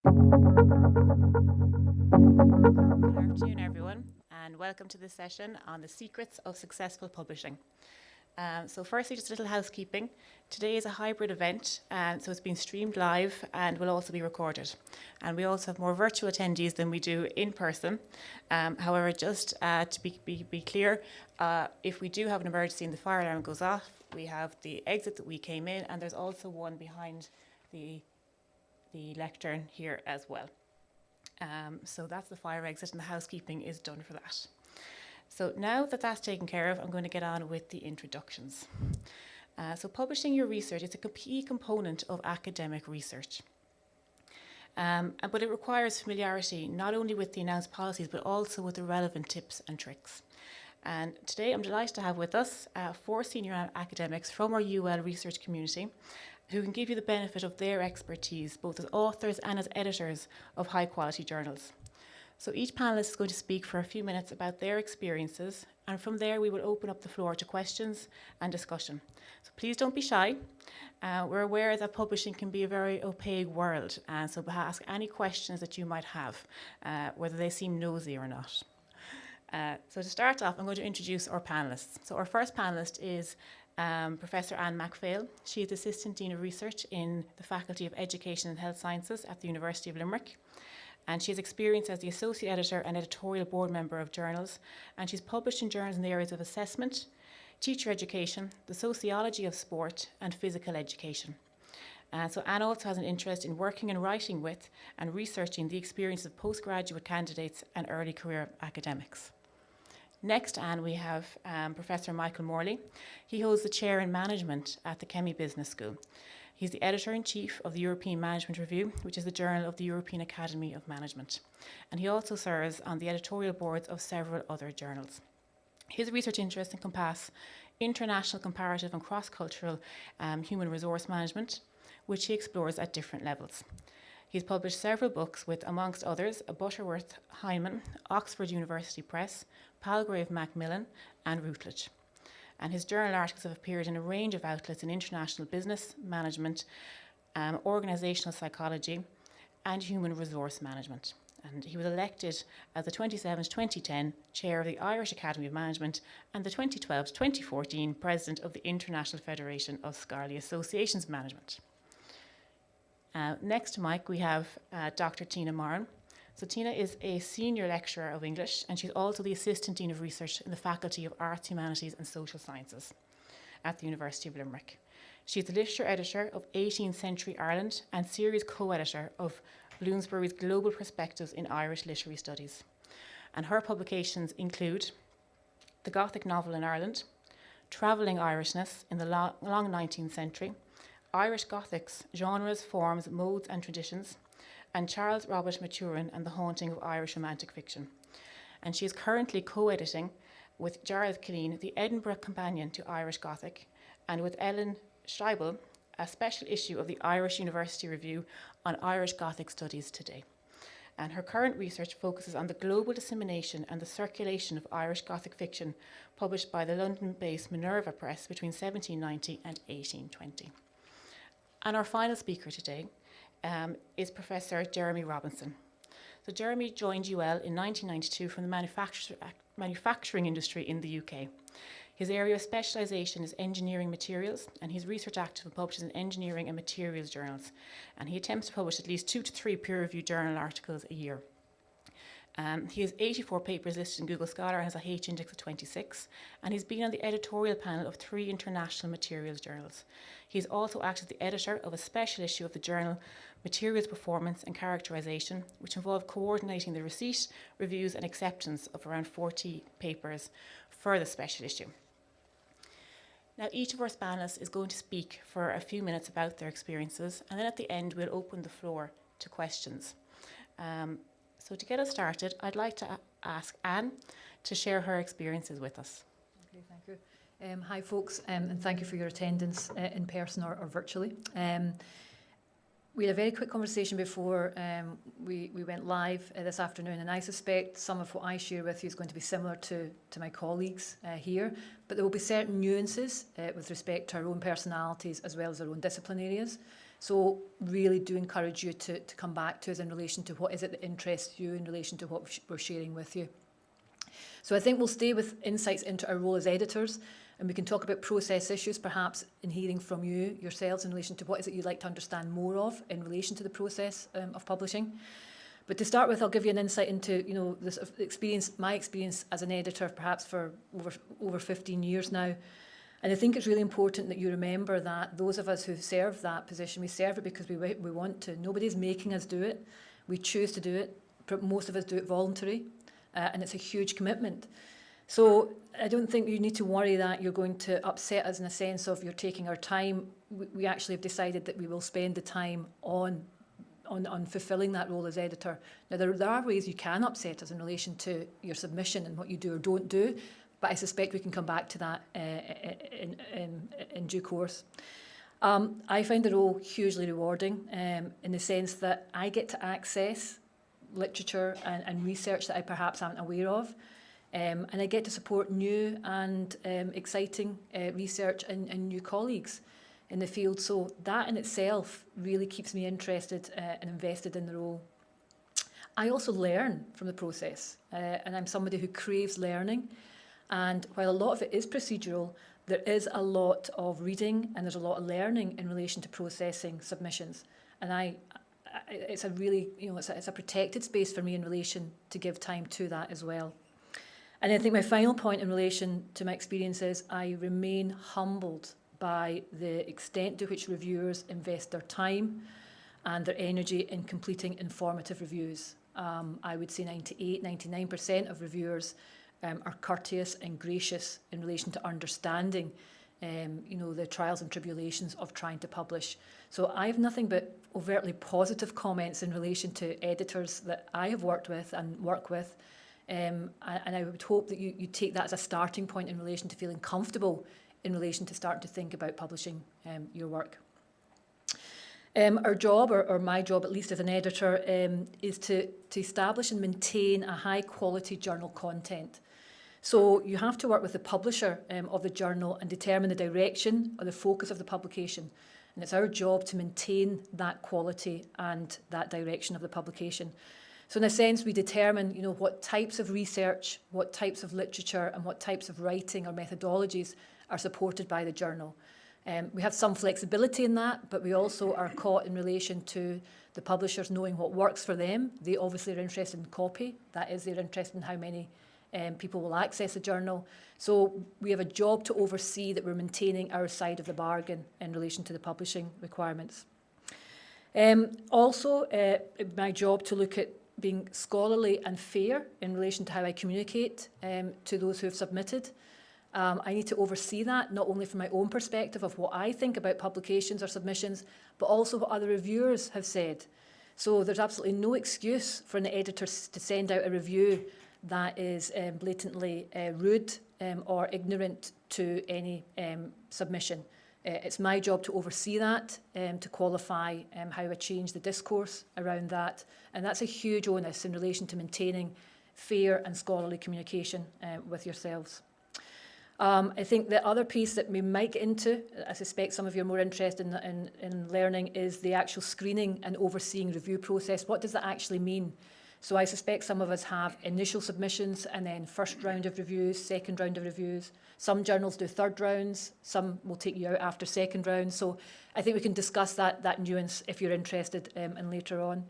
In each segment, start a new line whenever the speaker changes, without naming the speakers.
Good afternoon, everyone, and welcome to this session on the secrets of successful publishing. So firstly, just a little housekeeping. Today is a hybrid event, so it's being streamed live and will also be recorded. And we also have more virtual attendees than we do in person. However, just to be clear, if we do have an emergency and the fire alarm goes off, we have the exit that we came in, and there's also one behind the lectern here as well. So that's the fire exit, and the housekeeping is done for that. So now that that's taken care of, I'm going to get on with the introductions. So publishing your research is a key component of academic research. But it requires familiarity not only with the announced policies, but also with the relevant tips and tricks. And today I'm delighted to have with us 4 senior academics from our UL research community who can give you the benefit of their expertise, both as authors and as editors of high quality journals. So each panellist is going to speak for a few minutes about their experiences, and from there we will open up the floor to questions and discussion. So please don't be shy. We're aware that publishing can be a very opaque world, and so ask any questions that you might have, whether they seem nosy or not. So to start off, I'm going to introduce our panellists. So our first panellist is Professor Anne Mcphail. She is Assistant Dean of Research in the Faculty of Education and Health Sciences at the University of Limerick. And she has experience as the Associate Editor and Editorial Board Member of journals. And she's published in journals in the areas of assessment, teacher education, the sociology of sport, and physical education. So Anne also has an interest in working and writing with and researching the experiences of postgraduate candidates and early career academics. Next, Anne, we have Professor Michael Morley. He holds the chair in management at the Chemie Business School. He's the editor-in-chief of the European Management Review, which is the journal of the European Academy of Management. And he also serves on the editorial boards of several other journals. His research interests encompass international comparative and cross-cultural human resource management, which he explores at different levels. He's published several books with, amongst others, Butterworth Heinemann, Oxford University Press, Palgrave Macmillan, and Routledge. And his journal articles have appeared in a range of outlets in international business, management, organisational psychology, and human resource management. And he was elected as the 2007-2010 chair of the Irish Academy of Management and the 2012-2014 president of the International Federation of Scholarly Associations Management. Next to Mike, we have Dr. Tina Marn. So Tina is a senior lecturer of English, and she's also the Assistant Dean of Research in the Faculty of Arts, Humanities and Social Sciences at the University of Limerick. She's the literature editor of 18th Century Ireland and series co-editor of Bloomsbury's Global Perspectives in Irish Literary Studies. And her publications include The Gothic Novel in Ireland, Travelling Irishness in the long 19th Century, Irish Gothics, Genres, Forms, Modes and Traditions, and Charles Robert Maturin and the Haunting of Irish Romantic Fiction. And she is currently co-editing with Jarlath Killeen the Edinburgh Companion to Irish Gothic, and with Ellen Scheibel a special issue of the Irish University Review on Irish Gothic Studies today. And her current research focuses on the global dissemination and the circulation of Irish Gothic fiction, published by the London-based Minerva Press between 1790 and 1820. And our final speaker today is Professor Jeremy Robinson. So Jeremy joined UL in 1992 from the manufacturing industry in the UK. His area of specialisation is engineering materials, and he's research active and publishes in engineering and materials journals. And he attempts to publish at least 2 to 3 peer-reviewed journal articles a year. He has 84 papers listed in Google Scholar and has a H index of 26, and he's been on the editorial panel of 3 international materials journals. He's also acted as the editor of a special issue of the journal Materials Performance and Characterization, which involved coordinating the receipt, reviews and acceptance of around 40 papers for the special issue. Now, each of our panellists is going to speak for a few minutes about their experiences, and then at the end we'll open the floor to questions. So to get us started, I'd like to ask Anne to share her experiences with us.
Okay, thank you. Hi folks, and thank you for your attendance in person or virtually. We had a very quick conversation before we went live this afternoon, and I suspect some of what I share with you is going to be similar to my colleagues here, but there will be certain nuances with respect to our own personalities as well as our own discipline areas. So really do encourage you to come back to us in relation to what is it that interests you in relation to what we're sharing with you. So I think we'll stay with insights into our role as editors, and we can talk about process issues, perhaps in hearing from you yourselves in relation to what is it you'd like to understand more of in relation to the process of publishing. But to start with, I'll give you an insight into, you know, this experience, my experience as an editor, perhaps for over 15 years now. And I think it's really important that you remember that those of us who serve that position, we serve it because we want to. Nobody's making us do it. We choose to do it. Most of us do it voluntary, and it's a huge commitment. So I don't think you need to worry that you're going to upset us in a sense of you're taking our time. We actually have decided that we will spend the time on fulfilling that role as editor. Now, there are ways you can upset us in relation to your submission and what you do or don't do, but I suspect we can come back to that in due course. I find the role hugely rewarding in the sense that I get to access literature and research that I perhaps aren't aware of, and I get to support new and exciting research and new colleagues in the field. So that in itself really keeps me interested and invested in the role. I also learn from the process, and I'm somebody who craves learning. And while a lot of it is procedural, there is a lot of reading and there's a lot of learning in relation to processing submissions. And it's a really, you know, it's a protected space for me in relation to give time to that as well. And I think my final point in relation to my experience is I remain humbled by the extent to which reviewers invest their time and their energy in completing informative reviews. I would say 98, 99% of reviewers are courteous and gracious in relation to understanding, you know, the trials and tribulations of trying to publish. So I have nothing but overtly positive comments in relation to editors that I have worked with and work with. And I would hope that you take that as a starting point in relation to feeling comfortable in relation to starting to think about publishing your work. Our job, or my job at least as an editor, is to establish and maintain a high quality journal content. So you have to work with the publisher of the journal and determine the direction or the focus of the publication. And it's our job to maintain that quality and that direction of the publication. So in a sense, we determine, you know, what types of research, what types of literature, and what types of writing or methodologies are supported by the journal. We have some flexibility in that, but we also are caught in relation to the publishers knowing what works for them. They obviously are interested in copy. That is, they're interested in how many people will access the journal. So we have a job to oversee that we're maintaining our side of the bargain in relation to the publishing requirements. Also, my job to look at being scholarly and fair in relation to how I communicate to those who have submitted. I need to oversee that, not only from my own perspective of what I think about publications or submissions, but also what other reviewers have said. So there's absolutely no excuse for an editor to send out a review that is blatantly rude or ignorant to any submission. It's my job to oversee that, to qualify how I change the discourse around that. And that's a huge onus in relation to maintaining fair and scholarly communication with yourselves. I think the other piece that we might get into, I suspect some of you are more interested in learning, is the actual screening and overseeing review process. What does that actually mean? So I suspect some of us have initial submissions and then first round of reviews, second round of reviews. Some journals do third rounds, some will take you out after second round. So I think we can discuss that nuance if you're interested and later on.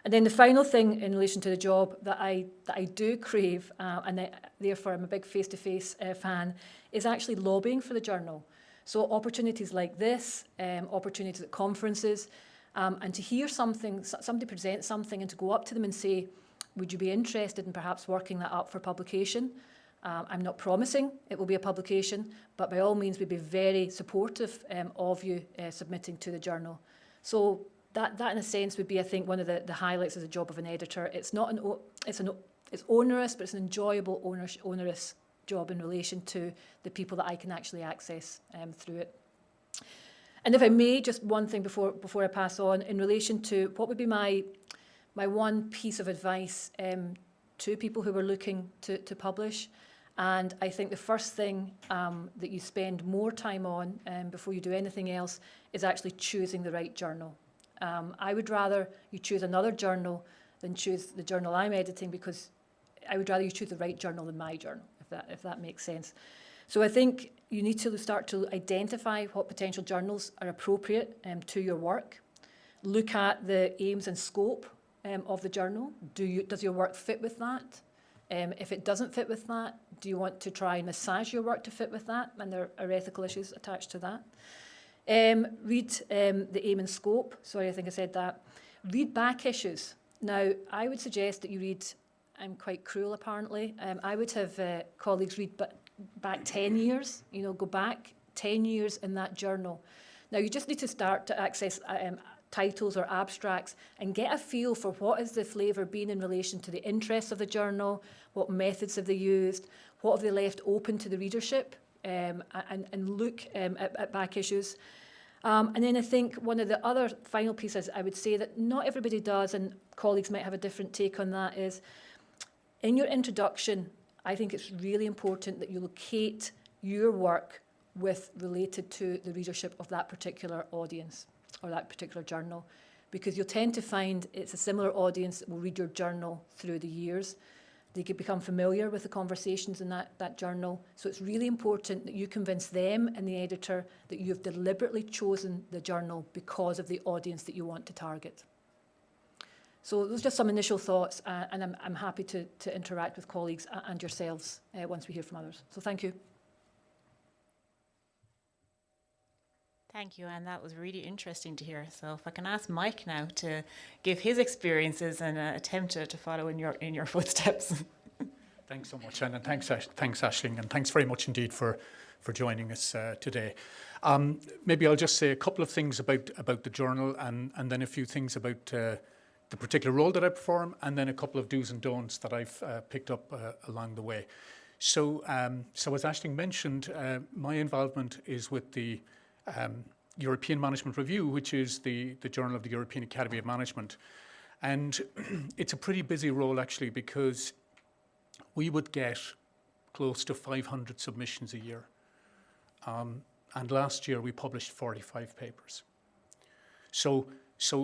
And then the final thing in relation to the job that I do crave, and therefore I'm a big face-to-face fan, is actually lobbying for the journal. So opportunities like this, opportunities at conferences, and to hear somebody present something and to go up to them and say, would you be interested in perhaps working that up for publication? I'm not promising it will be a publication, but by all means we'd be very supportive of you submitting to the journal. So that in a sense would be, I think, one of the highlights of the job of an editor. It's not it's onerous, but it's an enjoyable, onerous job in relation to the people that I can actually access through it. And if I may, just one thing before I pass on, in relation to what would be my one piece of advice to people who are looking to publish. And I think the first thing that you spend more time on before you do anything else is actually choosing the right journal. I would rather you choose another journal than choose the journal I'm editing, because I would rather you choose the right journal than my journal, if that makes sense. So I think you need to start to identify what potential journals are appropriate to your work. Look at the aims and scope of the journal. Does your work fit with that? If it doesn't fit with that, do you want to try and massage your work to fit with that? And there are ethical issues attached to that. Read the aim and scope. Sorry, I think I said that. Read back issues. Now, I would suggest that you read, I'm quite cruel apparently, I would have colleagues read back 10 years, go back 10 years in that journal. Now, you just need to start to access titles or abstracts and get a feel for what has the flavour been in relation to the interests of the journal, what methods have they used, what have they left open to the readership, and look at back issues. And then I think one of the other final pieces I would say that not everybody does, and colleagues might have a different take on that, is in your introduction, I think it's really important that you locate your work related to the readership of that particular audience or that particular journal, because you'll tend to find it's a similar audience that will read your journal through the years. They could become familiar with the conversations in that journal. So it's really important that you convince them and the editor that you've deliberately chosen the journal because of the audience that you want to target. So those are just some initial thoughts, and I'm happy to interact with colleagues and yourselves once we hear from others. So thank you.
Thank you, and that was really interesting to hear. So if I can ask Mike now to give his experiences and attempt to follow in your footsteps.
Thanks so much, Anne, and thanks Aisling, and thanks very much indeed for joining us today. Maybe I'll just say a couple of things about the journal, and then a few things about the particular role that I perform, and then a couple of do's and don'ts that I've picked up along the way. So as Aisling mentioned, my involvement is with the European Management Review, which is the journal of the European Academy of Management. And it's a pretty busy role, actually, because we would get close to 500 submissions a year. And last year we published 45 papers. So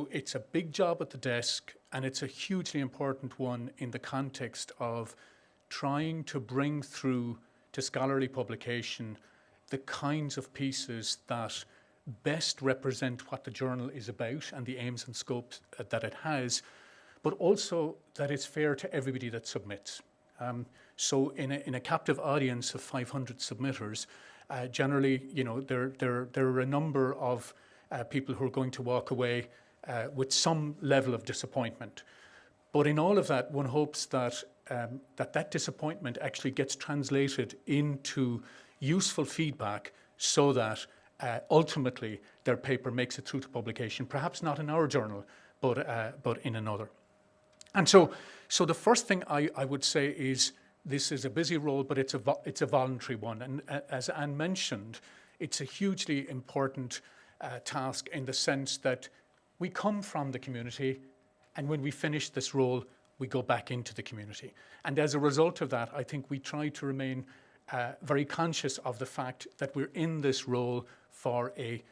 it's a big job at the desk, and it's a hugely important one in the context of trying to bring through to scholarly publication the kinds of pieces that best represent what the journal is about and the aims and scopes that it has, but also that it's fair to everybody that submits. So in a captive audience of 500 submitters, generally, there are a number of people who are going to walk away with some level of disappointment. But in all of that, one hopes that that disappointment actually gets translated into useful feedback so that ultimately their paper makes it through to publication, perhaps not in our journal, but in another. And so the first thing I would say is this is a busy role, but it's a voluntary one. And as Anne mentioned, it's a hugely important task in the sense that we come from the community, and when we finish this role, we go back into the community. And as a result of that, I think we try to remain very conscious of the fact that we're in this role for a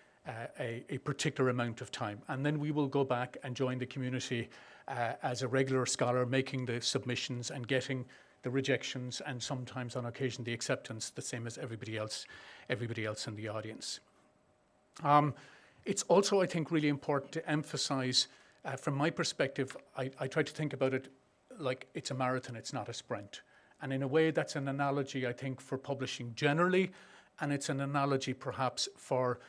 particular amount of time. And then we will go back and join the community as a regular scholar, making the submissions and getting the rejections, and sometimes on occasion the acceptance, the same as everybody else in the audience. It's also, I think, really important to emphasize, from my perspective, I try to think about it like it's a marathon, it's not a sprint. And in a way, that's an analogy, I think, for publishing generally, and it's an analogy perhaps for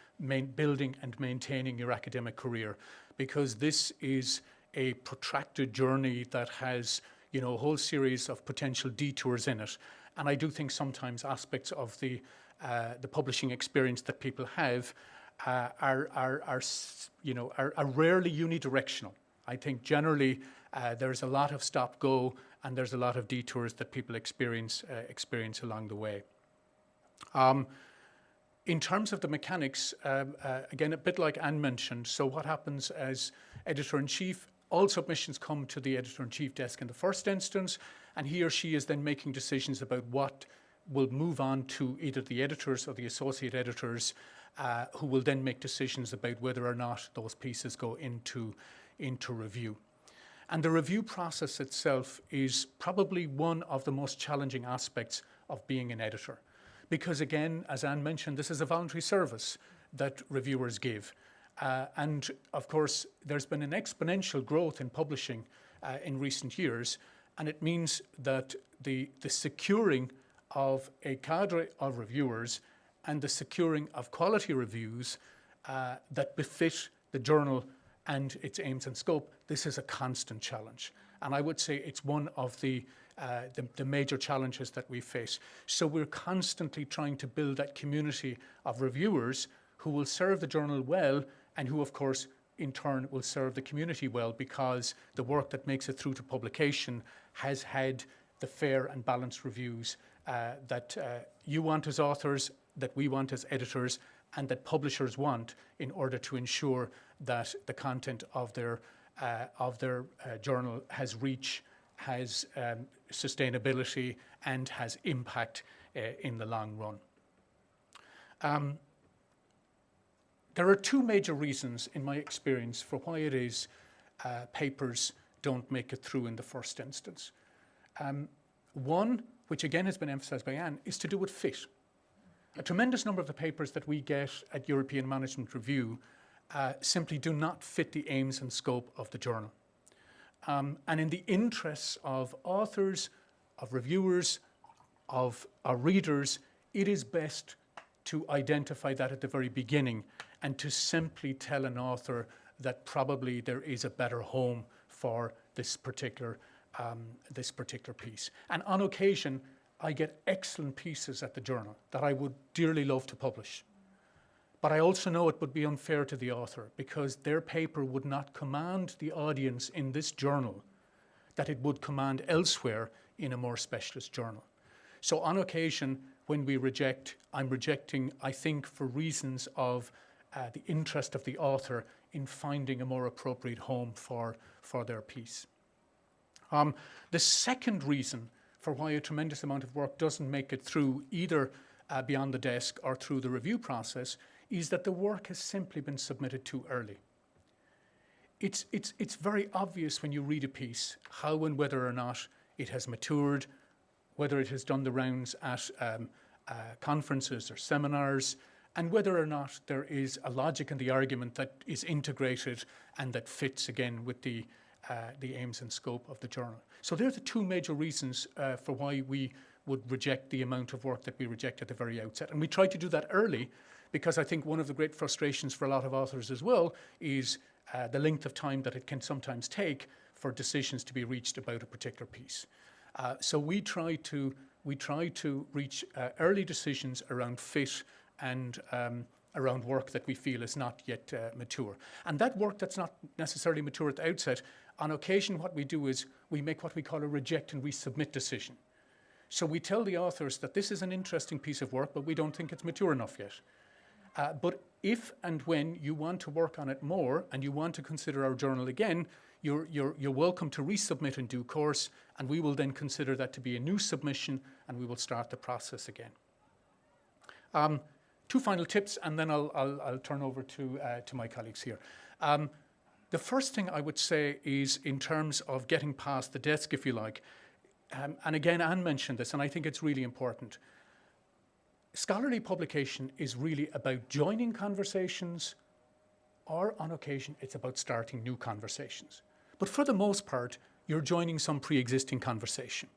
building and maintaining your academic career, because this is a protracted journey that has, a whole series of potential detours in it. And I do think sometimes aspects of the publishing experience that people have are rarely unidirectional. I think generally there's a lot of stop-go, and there's a lot of detours that people experience along the way. In terms of the mechanics, again, a bit like Anne mentioned, so what happens as editor-in-chief, all submissions come to the editor-in-chief desk in the first instance, and he or she is then making decisions about what will move on to either the editors or the associate editors, who will then make decisions about whether or not those pieces go into review. And the review process itself is probably one of the most challenging aspects of being an editor. Because again, as Anne mentioned, this is a voluntary service that reviewers give. And of course, there's been an exponential growth in publishing in recent years. And it means that the securing of a cadre of reviewers and the securing of quality reviews that befit the journal and its aims and scope, this is a constant challenge. And I would say it's one of the major challenges that we face. So we're constantly trying to build that community of reviewers who will serve the journal well, and who, of course, in turn will serve the community well, because the work that makes it through to publication has had the fair and balanced reviews that you want as authors, that we want as editors, and that publishers want in order to ensure that the content of their journal has reach, has sustainability, and has impact in the long run. There are two major reasons, in my experience, for why it is papers don't make it through in the first instance. One, which again has been emphasised by Anne, is to do with fit. A tremendous number of the papers that we get at European Management Review simply do not fit the aims and scope of the journal. And in the interests of authors, of reviewers, of our readers, it is best to identify that at the very beginning and to simply tell an author that probably there is a better home for this particular piece. And on occasion, I get excellent pieces at the journal that I would dearly love to publish. But I also know it would be unfair to the author, because their paper would not command the audience in this journal that it would command elsewhere in a more specialist journal. So on occasion, when we reject, I'm rejecting, I think, for reasons of the interest of the author in finding a more appropriate home for their piece. The second reason for why a tremendous amount of work doesn't make it through either beyond the desk or through the review process is that the work has simply been submitted too early. It's very obvious when you read a piece how and whether or not it has matured, whether it has done the rounds at conferences or seminars, and whether or not there is a logic in the argument that is integrated and that fits again with the aims and scope of the journal. So there are the two major reasons for why we would reject the amount of work that we reject at the very outset. And we try to do that early, because I think one of the great frustrations for a lot of authors as well is the length of time that it can sometimes take for decisions to be reached about a particular piece. So we try to reach early decisions around fit and around work that we feel is not yet mature. And that work that's not necessarily mature at the outset, on occasion what we do is we make what we call a reject and resubmit decision. So we tell the authors that this is an interesting piece of work, but we don't think it's mature enough yet. But if and when you want to work on it more and you want to consider our journal again, you're welcome to resubmit in due course, and we will then consider that to be a new submission, and we will start the process again. Two final tips, and then I'll turn over to my colleagues here. The first thing I would say is in terms of getting past the desk, if you like, and again, Anne mentioned this, and I think it's really important. Scholarly publication is really about joining conversations, or on occasion, it's about starting new conversations. But for the most part, you're joining some pre-existing conversation.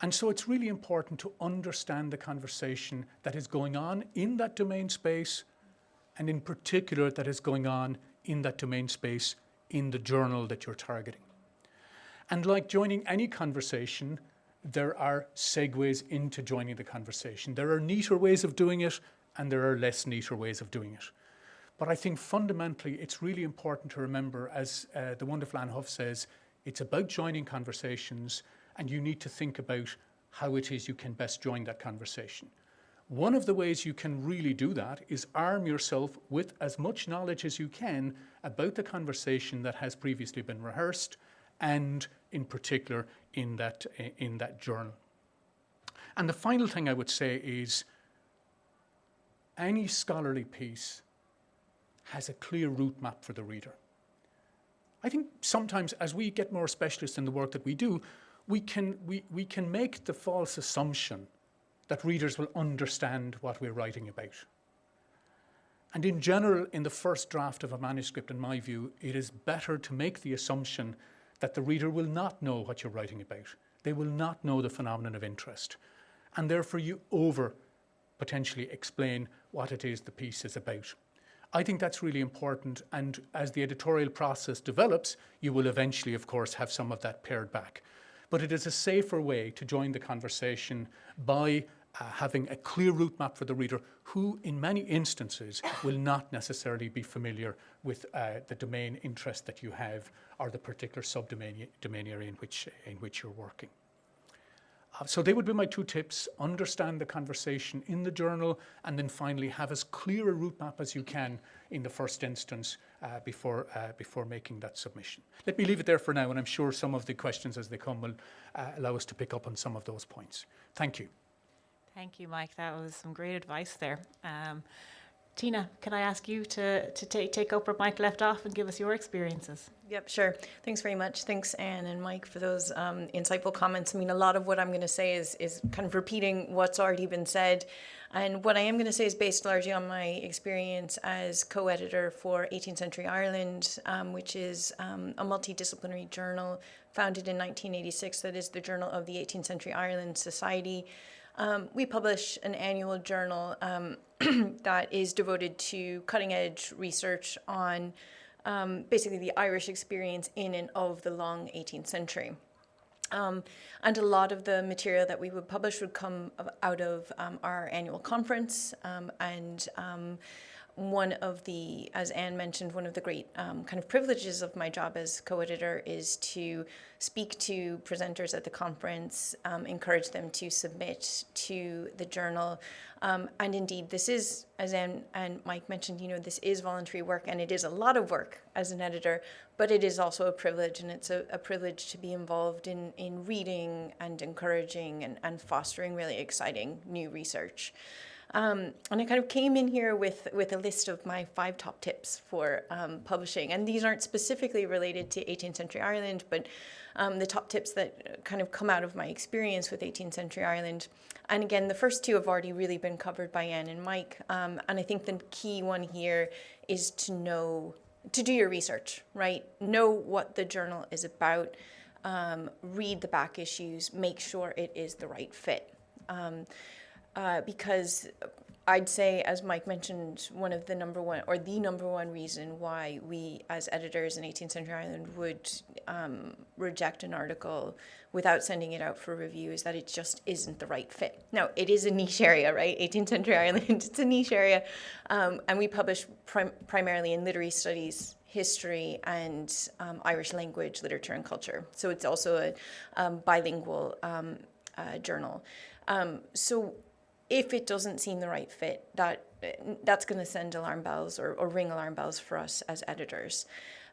And so it's really important to understand the conversation that is going on in that domain space, and in particular that is going on in that domain space in the journal that you're targeting. And like joining any conversation, there are segues into joining the conversation. There are neater ways of doing it, and there are less neater ways of doing it. But I think fundamentally it's really important to remember, as the wonderful Anne Huff says, it's about joining conversations, and you need to think about how it is you can best join that conversation. One of the ways you can really do that is arm yourself with as much knowledge as you can about the conversation that has previously been rehearsed, and in particular in that journal. And the final thing I would say is any scholarly piece has a clear route map for the reader. I think sometimes as we get more specialist in the work that we do, we can make the false assumption that readers will understand what we're writing about. And in general, in the first draft of a manuscript, in my view, it is better to make the assumption that the reader will not know what you're writing about. They will not know the phenomenon of interest. And therefore you potentially explain what it is the piece is about. I think that's really important, and as the editorial process develops, you will eventually, of course, have some of that pared back. But it is a safer way to join the conversation by having a clear route map for the reader who, in many instances, will not necessarily be familiar with the domain interest that you have or the particular subdomain area in which you're working. So they would be my two tips: understand the conversation in the journal, and then finally have as clear a route map as you can in the first instance before making that submission. Let me leave it there for now, and I'm sure some of the questions as they come will allow us to pick up on some of those points. Thank you.
Thank you, Mike. That was some great advice there. Tina, can I ask you to take up where Mike left off and give us your experiences?
Yep, sure. Thanks very much. Thanks, Anne and Mike, for those insightful comments. I mean, a lot of what I'm going to say is kind of repeating what's already been said. And what I am going to say is based largely on my experience as co-editor for 18th Century Ireland, which is a multidisciplinary journal founded in 1986 that is the Journal of the 18th Century Ireland Society. We publish an annual journal that is devoted to cutting-edge research on basically the Irish experience in and of the long 18th century. And a lot of the material that we would publish would come out of our annual conference. One of the, as Anne mentioned, one of the great kind of privileges of my job as co-editor is to speak to presenters at the conference, encourage them to submit to the journal. And indeed, this is, as Anne and Mike mentioned, this is voluntary work, and it is a lot of work as an editor, but it is also a privilege, and it's a privilege to be involved in reading and encouraging and fostering really exciting new research. And I kind of came in here with a list of my 5 top tips for publishing. And these aren't specifically related to 18th century Ireland, but the top tips that kind of come out of my experience with 18th century Ireland. And again, the first 2 have already really been covered by Anne and Mike. And I think the key one here is to do your research, right? Know what the journal is about, read the back issues, make sure it is the right fit. Because I'd say, as Mike mentioned, the number one reason why we as editors in 18th century Ireland would reject an article without sending it out for review is that it just isn't the right fit. Now, it is a niche area, right? 18th century Ireland, it's a niche area. And we publish primarily in literary studies, history, and Irish language, literature, and culture. So it's also a bilingual journal. So if it doesn't seem the right fit, that's going to send alarm bells or ring alarm bells for us as editors.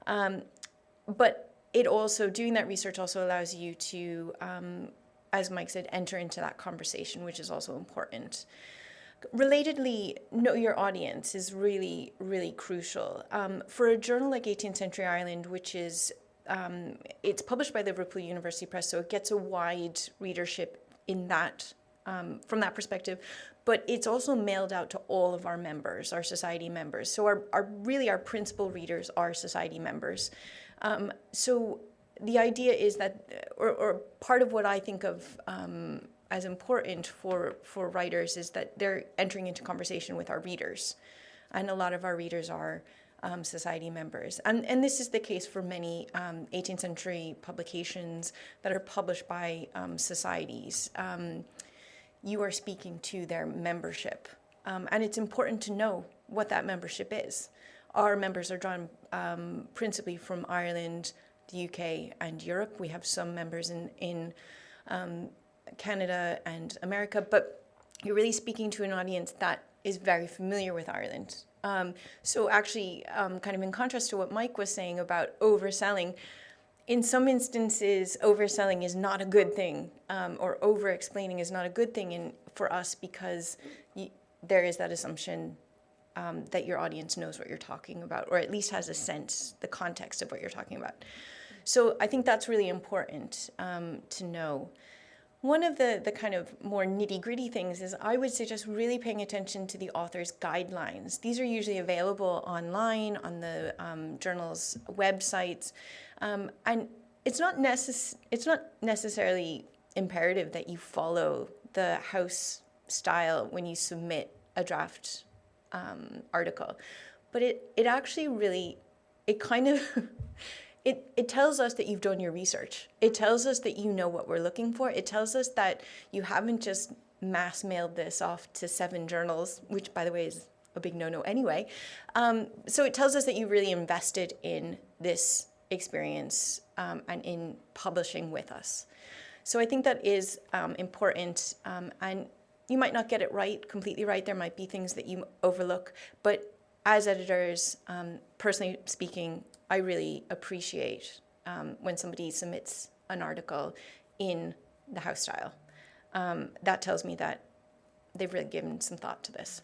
But it also, doing that research also allows you to, as Mike said, enter into that conversation, which is also important. Relatedly, know your audience is really, really crucial. For a journal like 18th Century Ireland, which is, it's published by Liverpool University Press, so it gets a wide readership in that, from that perspective, but it's also mailed out to all of our members, our society members. So our principal readers are society members. So the idea is that, or part of what I think of as important for writers is that they're entering into conversation with our readers. And a lot of our readers are society members. And this is the case for many 18th century publications that are published by societies. You are speaking to their membership. And it's important to know what that membership is. Our members are drawn principally from Ireland, the UK, and Europe. We have some members in Canada and America, but you're really speaking to an audience that is very familiar with Ireland. So actually, kind of in contrast to what Mike was saying about overselling, in some instances, overselling is not a good thing, or over-explaining is not a good thing for us, because there is that assumption that your audience knows what you're talking about, or at least has a sense, the context of what you're talking about. So I think that's really important to know. One of the kind of more nitty-gritty things is I would suggest really paying attention to the author's guidelines. These are usually available online on the journal's websites. And it's not necessarily imperative that you follow the house style when you submit a draft article. But it actually really, it kind of... It tells us that you've done your research. It tells us that you know what we're looking for. It tells us that you haven't just mass mailed this off to 7 journals, which, by the way, is a big no-no anyway. So it tells us that you really invested in this experience and in publishing with us. So I think that is important. And you might not get it right, completely right. There might be things that you overlook. But as editors, personally speaking, I really appreciate when somebody submits an article in the house style. That tells me that they've really given some thought to this.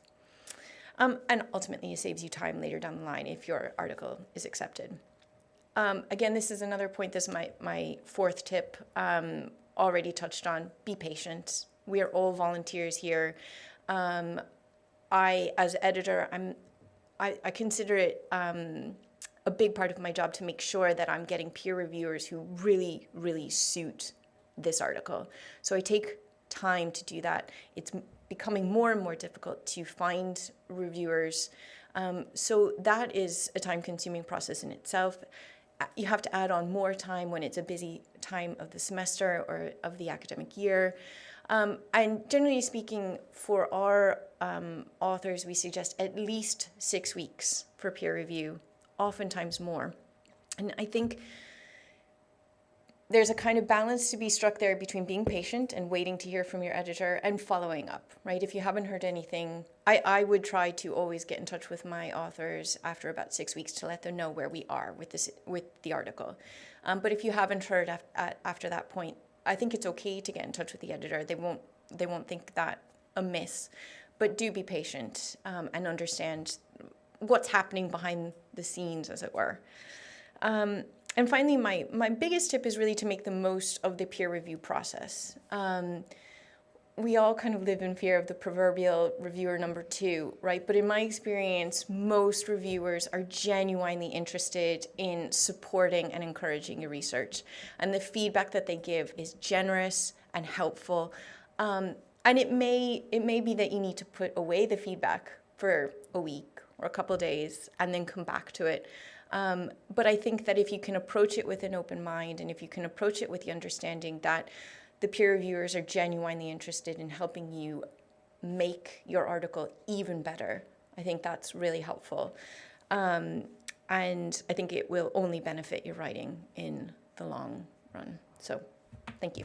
And ultimately, it saves you time later down the line if your article is accepted. Again, this is another point. This is my 4th tip, already touched on. Be patient. We are all volunteers here. I, as editor, I consider it a big part of my job to make sure that I'm getting peer reviewers who really, really suit this article. So I take time to do that. It's becoming more and more difficult to find reviewers. So that is a time-consuming process in itself. You have to add on more time when it's a busy time of the semester or of the academic year. And generally speaking, for our authors, we suggest at least 6 weeks for peer review, oftentimes more. And I think there's a kind of balance to be struck there between being patient and waiting to hear from your editor and following up, right? If you haven't heard anything, I would try to always get in touch with my authors after about 6 weeks to let them know where we are with the article. But if you haven't heard after that point, I think it's okay to get in touch with the editor. They won't think that amiss, but do be patient and understand what's happening behind the scenes, as it were. And finally, my biggest tip is really to make the most of the peer review process. We all kind of live in fear of the proverbial reviewer number 2, right? But in my experience, most reviewers are genuinely interested in supporting and encouraging your research. And the feedback that they give is generous and helpful. And it may be that you need to put away the feedback for a week or a couple of days and then come back to it. But I think that if you can approach it with an open mind, and if you can approach it with the understanding that the peer reviewers are genuinely interested in helping you make your article even better, I think that's really helpful. And I think it will only benefit your writing in the long run. So thank you.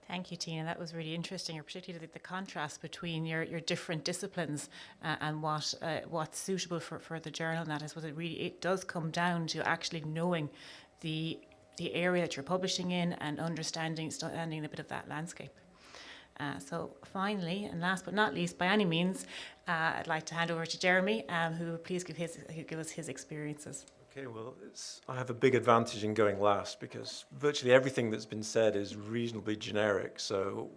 Thank you, Tina. That was really interesting, particularly the contrast between your different disciplines and what's suitable for the journal. And that is what it does come down to actually knowing the area that you're publishing in and understanding a bit of that landscape. So finally, and last but not least, by any means, I'd like to hand over to Jeremy, who will please give us his experiences.
Okay, well, I have a big advantage in going last because virtually everything that's been said is reasonably generic. So,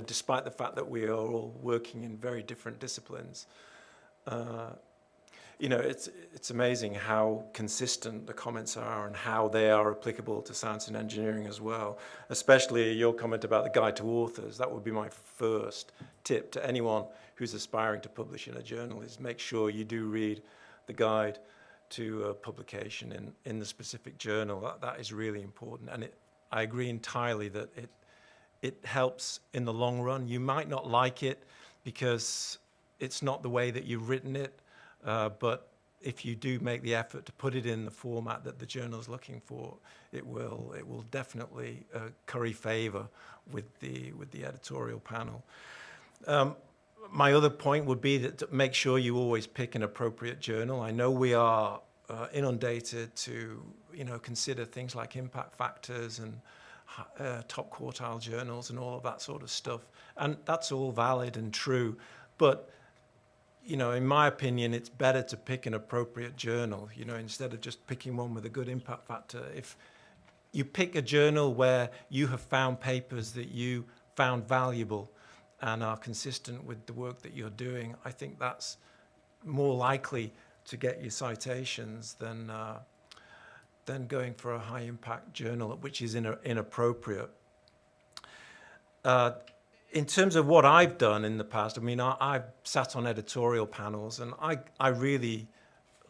despite the fact that we are all working in very different disciplines, it's amazing how consistent the comments are and how they are applicable to science and engineering as well. Especially your comment about the guide to authors. That would be my first tip to anyone who's aspiring to publish in a journal: is make sure you do read the guide to publication in the specific journal. That is really important, and I agree entirely that it helps in the long run. You might not like it because it's not the way that you've written it, but if you do make the effort to put it in the format that the journal is looking for, it will definitely curry favor with the editorial panel. My other point would be that to make sure you always pick an appropriate journal. I know we are inundated to, consider things like impact factors and top quartile journals and all of that sort of stuff. And that's all valid and true. But, in my opinion, it's better to pick an appropriate journal, instead of just picking one with a good impact factor. If you pick a journal where you have found papers that you found valuable and are consistent with the work that you're doing, I think that's more likely to get you citations than going for a high-impact journal, which is inappropriate. In terms of what I've done in the past, I've sat on editorial panels, and I really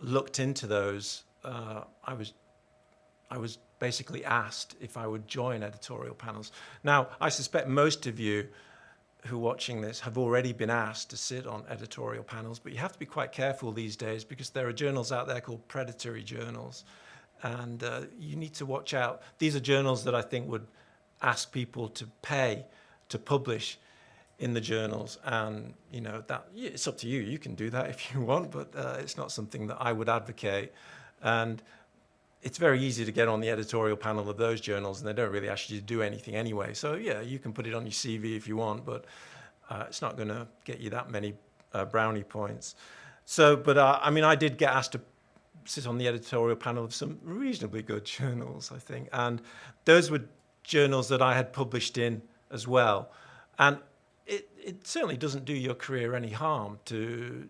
looked into those. I was basically asked if I would join editorial panels. Now, I suspect most of you who are watching this have already been asked to sit on editorial panels, but you have to be quite careful these days because there are journals out there called predatory journals, and you need to watch out. These are journals that I think would ask people to pay to publish in the journals, and that it's up to you. You can do that if you want, but it's not something that I would advocate. And it's very easy to get on the editorial panel of those journals, and they don't really ask you to do anything anyway. So yeah, you can put it on your CV if you want, but it's not going to get you that many brownie points. So, but I did get asked to sit on the editorial panel of some reasonably good journals, I think, and those were journals that I had published in as well. And it certainly doesn't do your career any harm to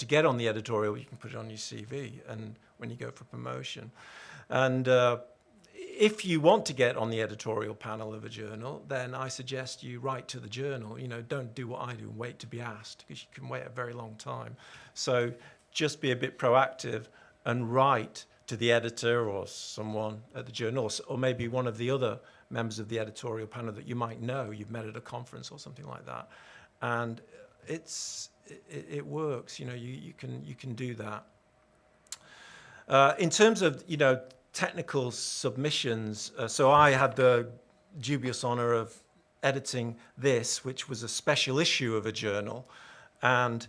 get on the editorial. You can put it on your CV and when you go for promotion. And if you want to get on the editorial panel of a journal, then I suggest you write to the journal. Don't do what I do and wait to be asked, because you can wait a very long time. So just be a bit proactive and write to the editor or someone at the journal, or maybe one of the other members of the editorial panel that you might know, you've met at a conference or something like that. And it works. You can do that. In terms of technical submissions, so I had the dubious honor of editing this, which was a special issue of a journal, and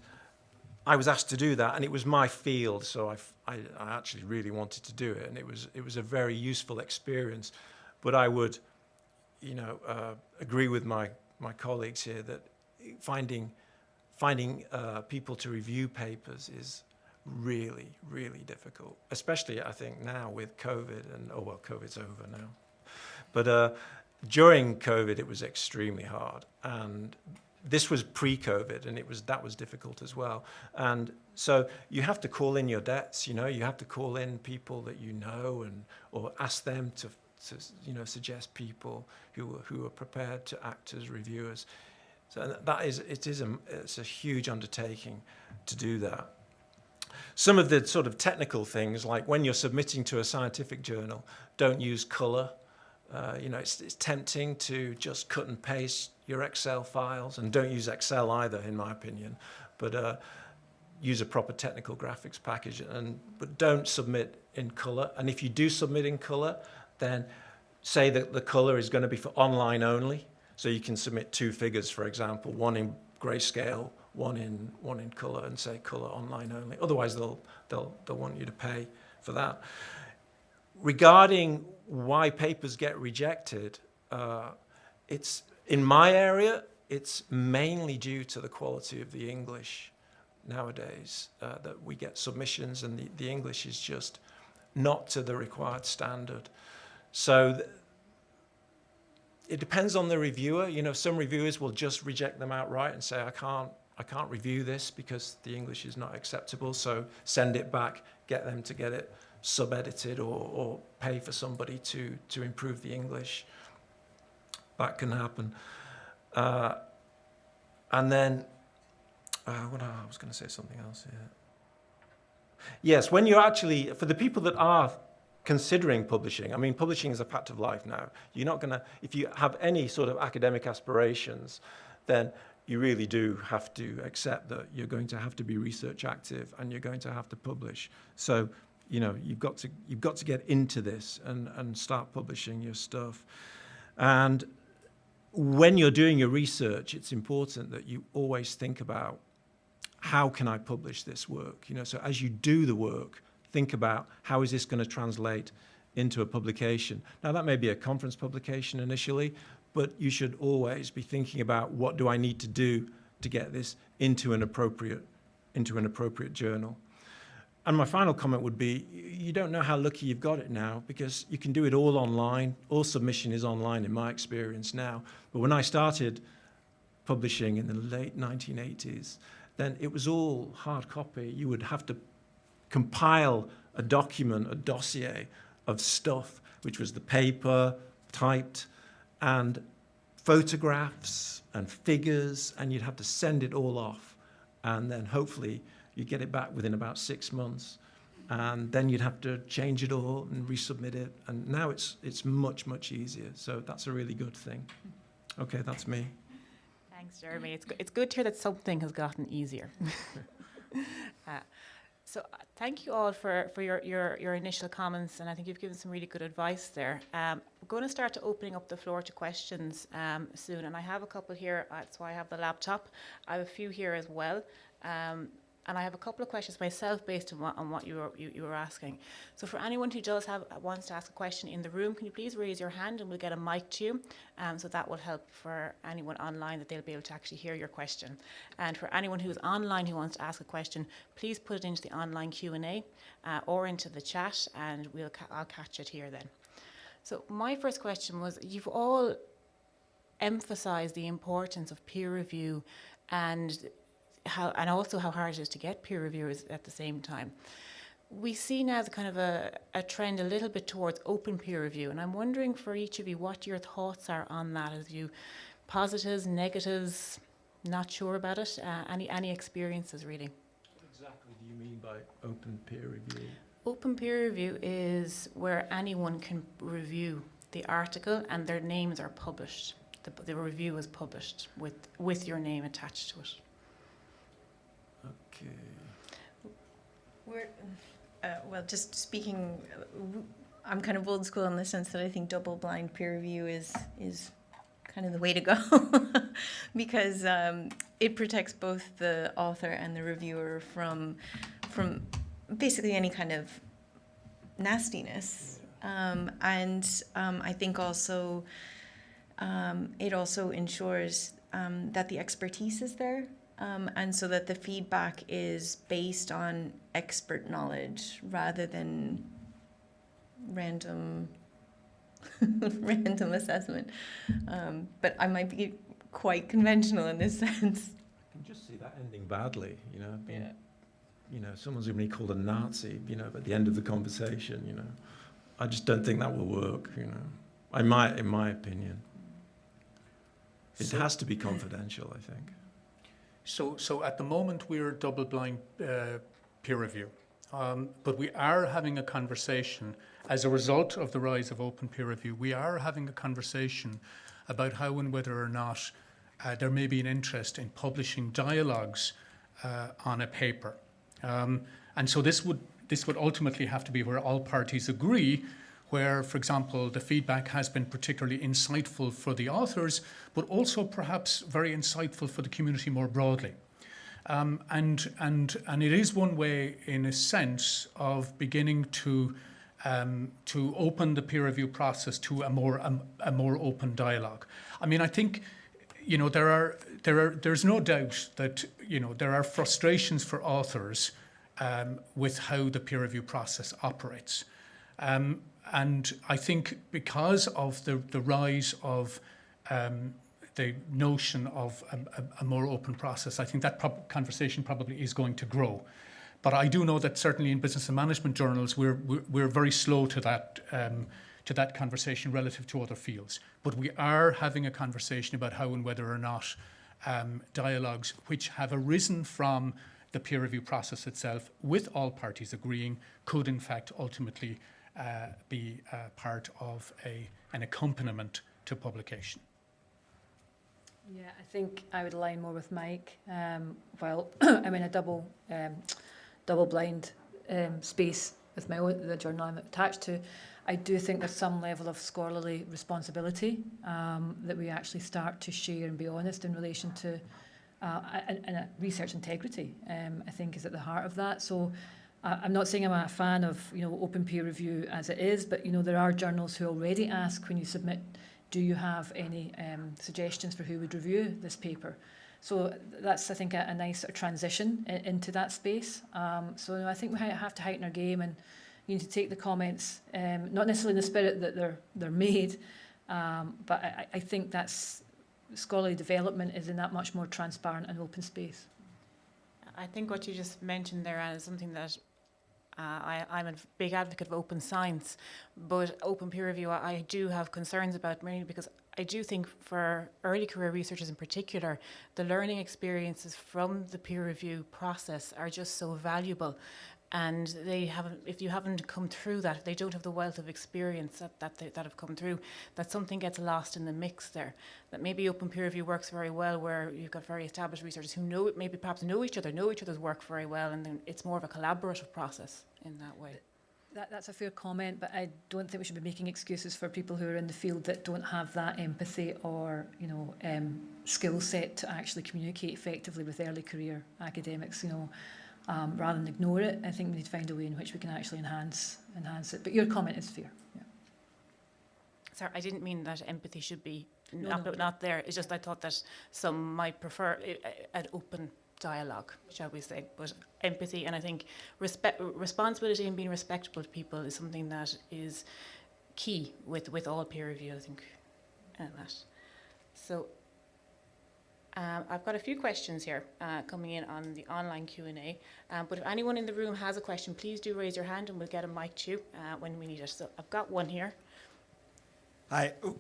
I was asked to do that, and it was my field, so I actually really wanted to do it, and it was a very useful experience. But I would agree with my colleagues here that finding people to review papers is really, really difficult, especially I think now with COVID, and COVID's over now. But during COVID, it was extremely hard, and this was pre-COVID, and that was difficult as well. And so you have to call in your debts. You have to call in people that or ask them to suggest people who are prepared to act as reviewers. So it's a huge undertaking to do that. Some of the sort of technical things, like when you're submitting to a scientific journal, don't use color. It's tempting to just cut and paste your Excel files, and don't use Excel either, in my opinion. But use a proper technical graphics package, but don't submit in color. And if you do submit in color, then say that the color is going to be for online only. So you can submit 2 figures, for example, one in grayscale, one in color, and say color online only. Otherwise, they'll want you to pay for that. Regarding why papers get rejected, it's in my area, it's mainly due to the quality of the English nowadays that we get submissions, and the English is just not to the required standard. So it depends on the reviewer. Some reviewers will just reject them outright and say, I can't review this because the English is not acceptable, so send it back, get them to get it sub-edited, or pay for somebody to improve the English. That can happen. And then, I was going to say something else here. Yes, when you're actually, for the people that are considering publishing, publishing is a fact of life now. You're not going to, if you have any sort of academic aspirations, then you really do have to accept that you're going to have to be research active and you're going to have to publish. So, you've got to get into this and start publishing your stuff. And when you're doing your research, it's important that you always think about, how can I publish this work? So as you do the work, think about how is this going to translate into a publication. Now, that may be a conference publication initially, but you should always be thinking about what do I need to do to get this into an appropriate journal. And my final comment would be, you don't know how lucky you've got it now, because you can do it all online. All submission is online in my experience now. But when I started publishing in the late 1980s, then it was all hard copy. You would have to compile a document, a dossier of stuff, which was the paper, typed, and photographs and figures, and you'd have to send it all off. And then hopefully you get it back within about 6 months. And then you'd have to change it all and resubmit it. And now it's much, much easier. So that's a really good thing. Okay, that's me.
Thanks, Jeremy. It's good to hear that something has gotten easier. So thank you all for your initial comments, and I think you've given some really good advice there. We're going to start opening up the floor to questions soon, and I have a couple here, so I have the laptop. I have a few here as well. And I have a couple of questions myself based on what you were asking. So for anyone who wants to ask a question in the room, can you please raise your hand and we'll get a mic to you. So that will help for anyone online, that they'll be able to actually hear your question. And for anyone who's online who wants to ask a question, please put it into the online Q&A or into the chat, and I'll catch it here then. So my first question was, you've all emphasised the importance of peer review and also how hard it is to get peer reviewers at the same time. We see now the kind of a trend a little bit towards open peer review, and I'm wondering for each of you what your thoughts are on that. As you positives, negatives, not sure about it? Any experiences really?
What exactly do you mean by open peer review?
Open peer review is where anyone can review the article and their names are published. The review is published with your name attached to it.
Okay.
Well, just speaking, I'm kind of old school in the sense that I think double-blind peer review is kind of the way to go because it protects both the author and the reviewer from basically any kind of nastiness. I think also it also ensures that the expertise is there. And so that the feedback is based on expert knowledge rather than random assessment. But I might be quite conventional in this sense.
I can just see that ending badly, someone's going to be called a Nazi, at the end of the conversation, I just don't think that will work, in my opinion. It has to be confidential, I think.
So at the moment we're double-blind peer review, but we are having a conversation as a result of the rise of open peer review. We are having a conversation about how and whether or not there may be an interest in publishing dialogues on a paper, and so this would ultimately have to be where all parties agree, where, for example, the feedback has been particularly insightful for the authors, but also perhaps very insightful for the community more broadly. And it is one way, in a sense, of beginning to open the peer review process to a more open dialogue. I mean, I think, there's no doubt that there are frustrations for authors with how the peer review process operates. And I think because of the rise of the notion of a more open process, I think that conversation probably is going to grow. But I do know that certainly in business and management journals, we're very slow to that conversation relative to other fields. But we are having a conversation about how and whether or not dialogues which have arisen from the peer review process itself, with all parties agreeing, could in fact ultimately be part of an accompaniment to publication.
Yeah, I think I would align more with Mike. While I'm in a double-blind space with the journal I'm attached to, I do think there's some level of scholarly responsibility that we actually start to share and be honest in relation to and research integrity. I think is at the heart of that. So I'm not saying I'm a fan of, open peer review as it is, but, there are journals who already ask when you submit, do you have any suggestions for who would review this paper? So that's, I think, a nice sort of transition into that space. So I think we have to heighten our game, and you need to take the comments, not necessarily in the spirit that they're made, but I think that's scholarly development is in that much more transparent and open space.
I think what you just mentioned there, Anne, is something that I'm a big advocate of open science, but open peer review I do have concerns about, mainly because I do think for early career researchers in particular, the learning experiences from the peer review process are just so valuable. And if you haven't come through that, they don't have the wealth of experience that have come through, that something gets lost in the mix there. That maybe open peer review works very well where you've got very established researchers who perhaps know each other's work very well, and then it's more of a collaborative process in that way.
That's a fair comment, but I don't think we should be making excuses for people who are in the field that don't have that empathy or skill set to actually communicate effectively with early career academics. Rather than ignore it, I think we need to find a way in which we can actually enhance it. But your comment is fair. Yeah.
Sorry, I didn't mean that empathy should be
No.
not there. It's just I thought that some might prefer an open dialogue, shall we say. But empathy, and I think responsibility and being respectable to people is something that is key with all peer review, I think. That. So I've got a few questions here coming in on the online Q&A, but if anyone in the room has a question, please do raise your hand and we'll get a mic to you when we need it. So I've got one here.
Hi. Ooh.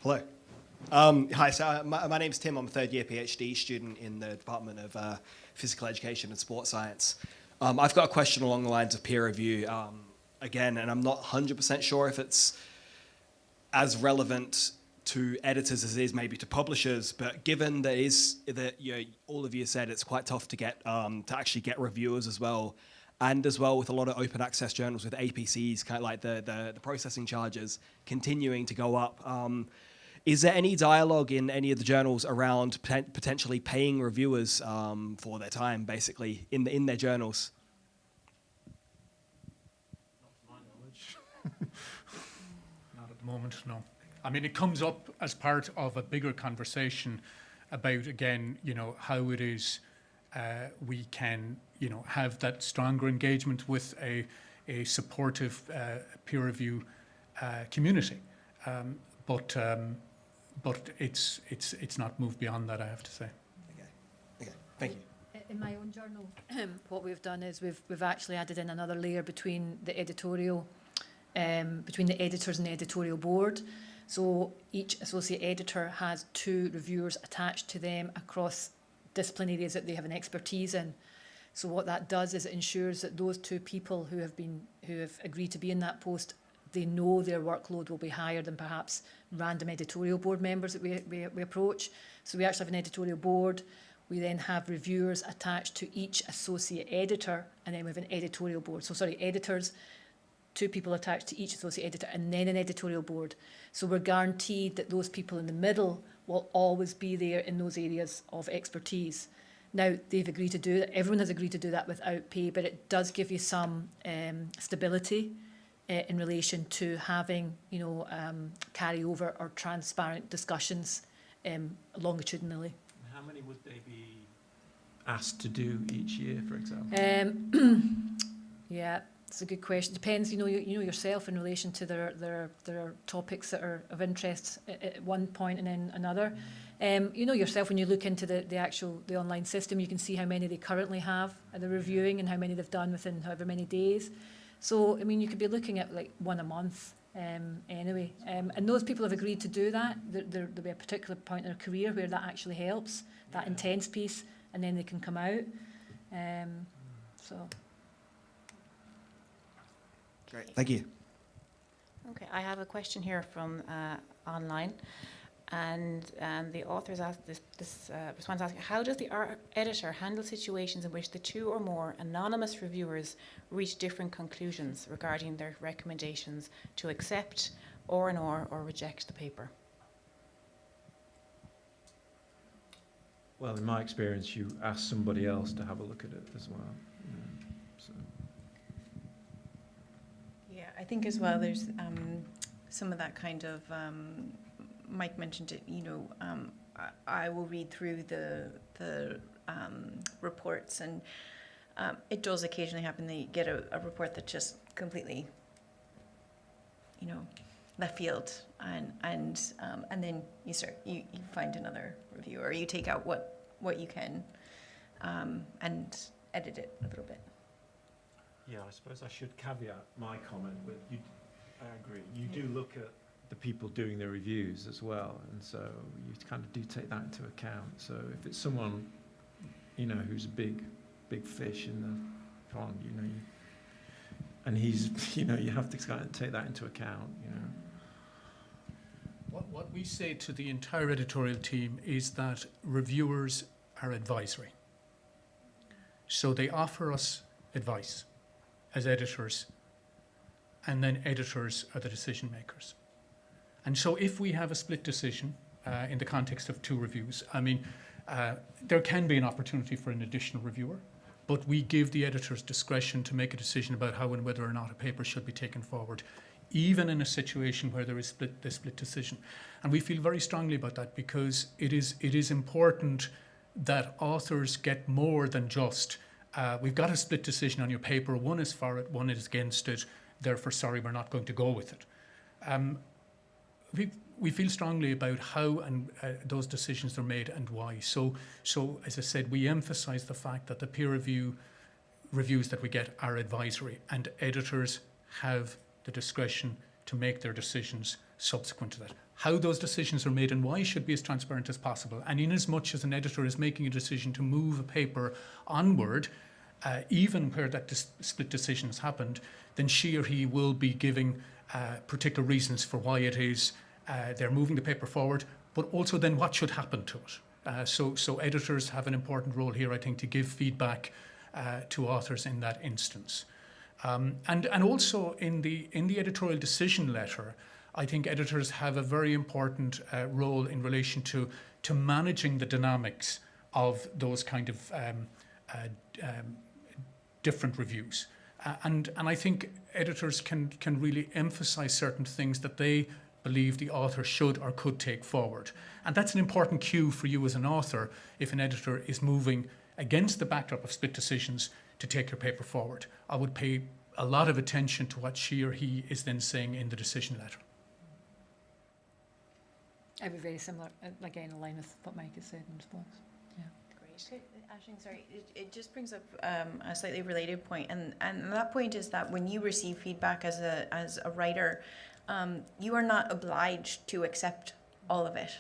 Hello. Hi, so my name's Tim. I'm a third-year PhD student in the Department of Physical Education and Sports Science. I've got a question along the lines of peer review, again, and I'm not 100% sure if it's as relevant to editors as it is maybe to publishers, but given that all of you said it's quite tough to get to actually get reviewers as well, and as well with a lot of open access journals with APCs, kind of like the processing charges continuing to go up. Is there any dialogue in any of the journals around potentially paying reviewers for their time, basically, in their journals?
Not to my knowledge. Not at the moment, no. I mean, it comes up as part of a bigger conversation about, again, how it is we can, have that stronger engagement with a supportive peer review community. But it's not moved beyond that, I have to say.
Okay. Thank you.
In my own journal, what we've done is we've actually added in another layer between the editorial, between the editors and the editorial board. So each associate editor has 2 reviewers attached to them across discipline areas that they have an expertise in. So what that does is it ensures that those 2 people who have agreed to be in that post, they know their workload will be higher than perhaps random editorial board members that we approach. So we actually have an editorial board. We then have reviewers attached to each associate editor, and then we have an editorial board. So editors, 2 people attached to each associate editor, and then an editorial board. So we're guaranteed that those people in the middle will always be there in those areas of expertise. Now, they've agreed to do that. Everyone has agreed to do that without pay, but it does give you some stability in relation to having, carryover or transparent discussions longitudinally.
How many would they be asked to do each year, for example?
Yeah, it's a good question. Depends, yourself in relation to their topics that are of interest at one point and then another. Yourself when you look into the online system, you can see how many they currently have at the reviewing and how many they've done within however many days. So, you could be looking at like 1 a month anyway. And those people have agreed to do that. There'll be a particular point in their career where that actually helps, that intense piece, and then they can come out.
Great. Thank you.
Okay, I have a question here from online, and the authors asked this response asking, how does the editor handle situations in which the 2 or more anonymous reviewers reach different conclusions regarding their recommendations to accept or reject the paper?
Well, in my experience, you ask somebody else to have a look at it as well.
I think as well there's some of that kind of, Mike mentioned it, I will read through the reports, and it does occasionally happen that you get a report that just completely, left field, and then you find another review, or you take out what you can and edit it a little bit.
Yeah, I suppose I should caveat my comment with you. I agree. You do look at the people doing the reviews as well, and so you kind of do take that into account. So if it's someone, who's a big fish in the pond, and he's, you have to kind of take that into account,
What we say to the entire editorial team is that reviewers are advisory. So they offer us advice as editors, and then editors are the decision makers. And so if we have a split decision in the context of 2 reviews, there can be an opportunity for an additional reviewer, but we give the editors discretion to make a decision about how and whether or not a paper should be taken forward, even in a situation where there is the split decision. And we feel very strongly about that, because it is important that authors get more than just, we've got a split decision on your paper, one is for it, one is against it, therefore sorry, we're not going to go with it. We feel strongly about how and those decisions are made and why. So as I said, we emphasize the fact that the peer reviews that we get are advisory, and editors have the discretion to make their decisions subsequent to that. How those decisions are made and why should be as transparent as possible. And in as much as an editor is making a decision to move a paper onward, even where that split decision has happened, then she or he will be giving particular reasons for why it is they're moving the paper forward, but also then what should happen to it. So editors have an important role here, I think, to give feedback to authors in that instance. And also in the editorial decision letter, I think editors have a very important role in relation to managing the dynamics of those kind of different reviews. And I think editors can really emphasize certain things that they believe the author should or could take forward. And that's an important cue for you as an author if an editor is moving against the backdrop of split decisions to take your paper forward. I would pay a lot of attention to what she or he is then saying in the decision letter.
I'd be very similar, again, in line with what Mike has said in response. Yeah.
Great. Aisling, sorry, it just brings up a slightly related point, and that point is that when you receive feedback as a writer, you are not obliged to accept all of it.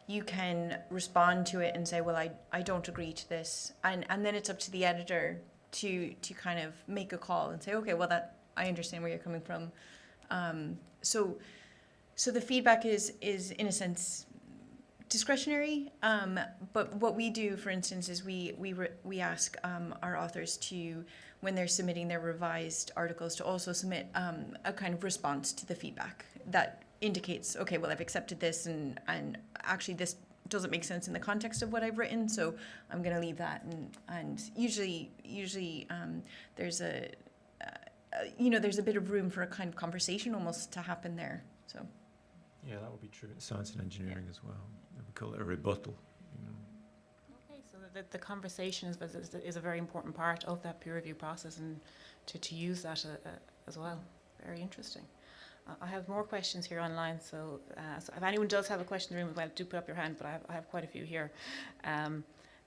You can respond to it and say, well, I don't agree to this, and then it's up to the editor to kind of make a call and say, okay, well, that I understand where you're coming from. So the feedback is in a sense discretionary, but what we do, for instance, is we ask our authors to, when they're submitting their revised articles, to also submit a kind of response to the feedback that indicates, okay, well, I've accepted this, and actually this doesn't make sense in the context of what I've written, so I'm going to leave that. And usually there's a there's a bit of room for a kind of conversation almost to happen there. So.
Yeah, that would be true in science and engineering as well. We call it a rebuttal.
Okay, so the conversation is a very important part of that peer review process, and to use that as well. Very interesting. I have more questions here online, so if anyone does have a question in the room as well, do put up your hand, but I have quite a few here.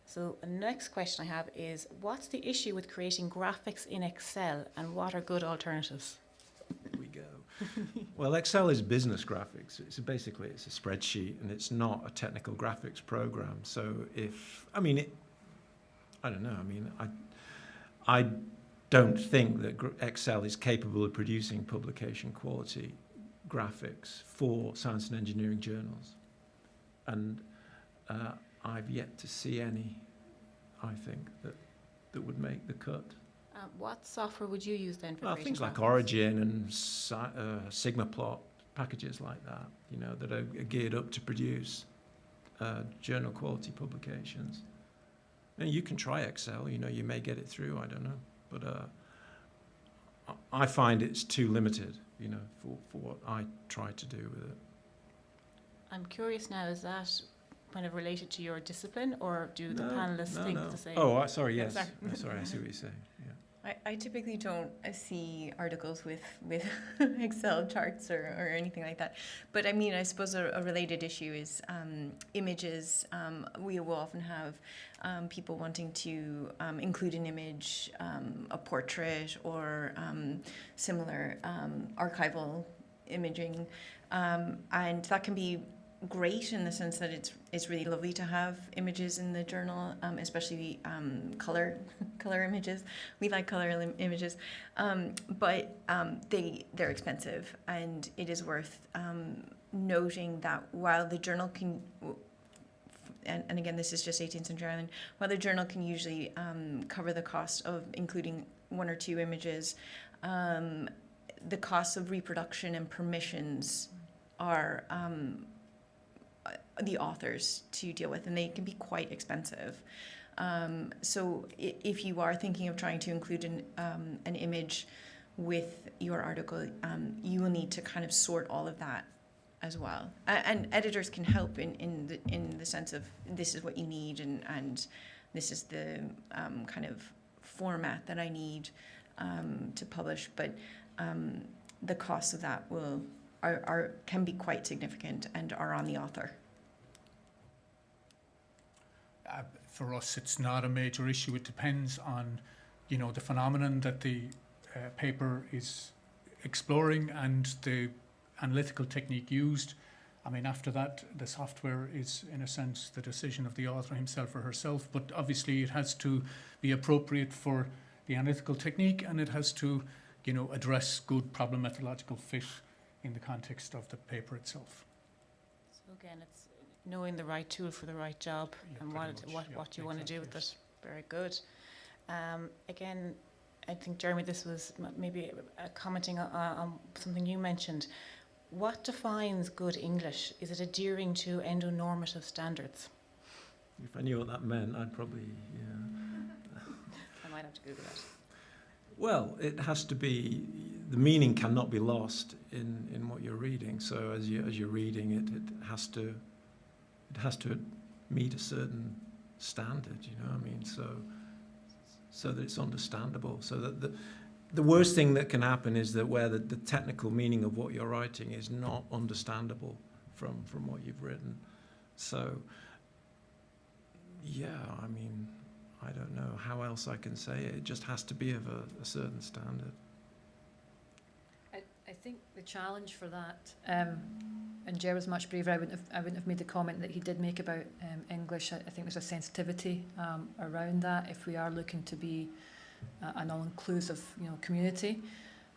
So the next question I have is, what's the issue with creating graphics in Excel, and what are good alternatives?
Here we go. Well, Excel is business graphics. Basically it's a spreadsheet, and it's not a technical graphics program. So I don't know. I don't think that Excel is capable of producing publication quality graphics for science and engineering journals. And I've yet to see any, I think, that would make the cut.
What software would you use then for
Well,
creating
things like
graphics?
Origin and Sigma plot, packages like that, that are geared up to produce journal quality publications. You can try Excel, you may get it through, I don't know. But I find it's too limited, you know, for what I try to do with it.
I'm curious now, is that kind of related to your discipline, or do the panelists think the same?
Oh, sorry,
Yeah,
yes.
sorry.
Sorry, I see what you're saying. Yeah.
I typically don't see articles with Excel charts or anything like that. But I mean, I suppose a related issue is images. We will often have people wanting to include an image, a portrait, or similar archival imaging. And that can be great in the sense that it's really lovely to have images in the journal, especially color images. We like color images, but they're expensive, and it is worth noting that while the journal can, and again this is just 18th century Ireland, while the journal can usually cover the cost of including one or two images, the costs of reproduction and permissions are the authors to deal with, and they can be quite expensive. So if you are thinking of trying to include an image with your article, you will need to kind of sort all of that as well. And editors can help in the sense of this is what you need, and this is the kind of format that I need to publish. But the costs of that can be quite significant and are on the author.
For us, it's not a major issue. It depends on, you know, the phenomenon that the paper is exploring and the analytical technique used. I mean, after that, the software is, in a sense, the decision of the author himself or herself. But obviously, it has to be appropriate for the analytical technique, and it has to, you know, address good problem methodological fit in the context of the paper itself.
So again, it's knowing the right tool for the right job,
Yeah,
and
pretty much,
what you
yeah,
want to do
exactly,
with
yes.
it. Very good. Again, I think, Jeremy, this was maybe commenting on something you mentioned. What defines good English? Is it adhering to endonormative standards?
If I knew what that meant, I'd probably, yeah.
I might have to Google that.
Well, it has to be, the meaning cannot be lost in what you're reading. So as you're reading it, it has to meet a certain standard, you know what I mean? So that it's understandable. So that the worst thing that can happen is that where the technical meaning of what you're writing is not understandable from what you've written. So, yeah, I mean, I don't know how else I can say it. It just has to be of a certain standard.
I think the challenge for that, and Ger was much braver. I wouldn't have made the comment that he did make about English. I think there's a sensitivity around that if we are looking to be an all-inclusive, you know, community.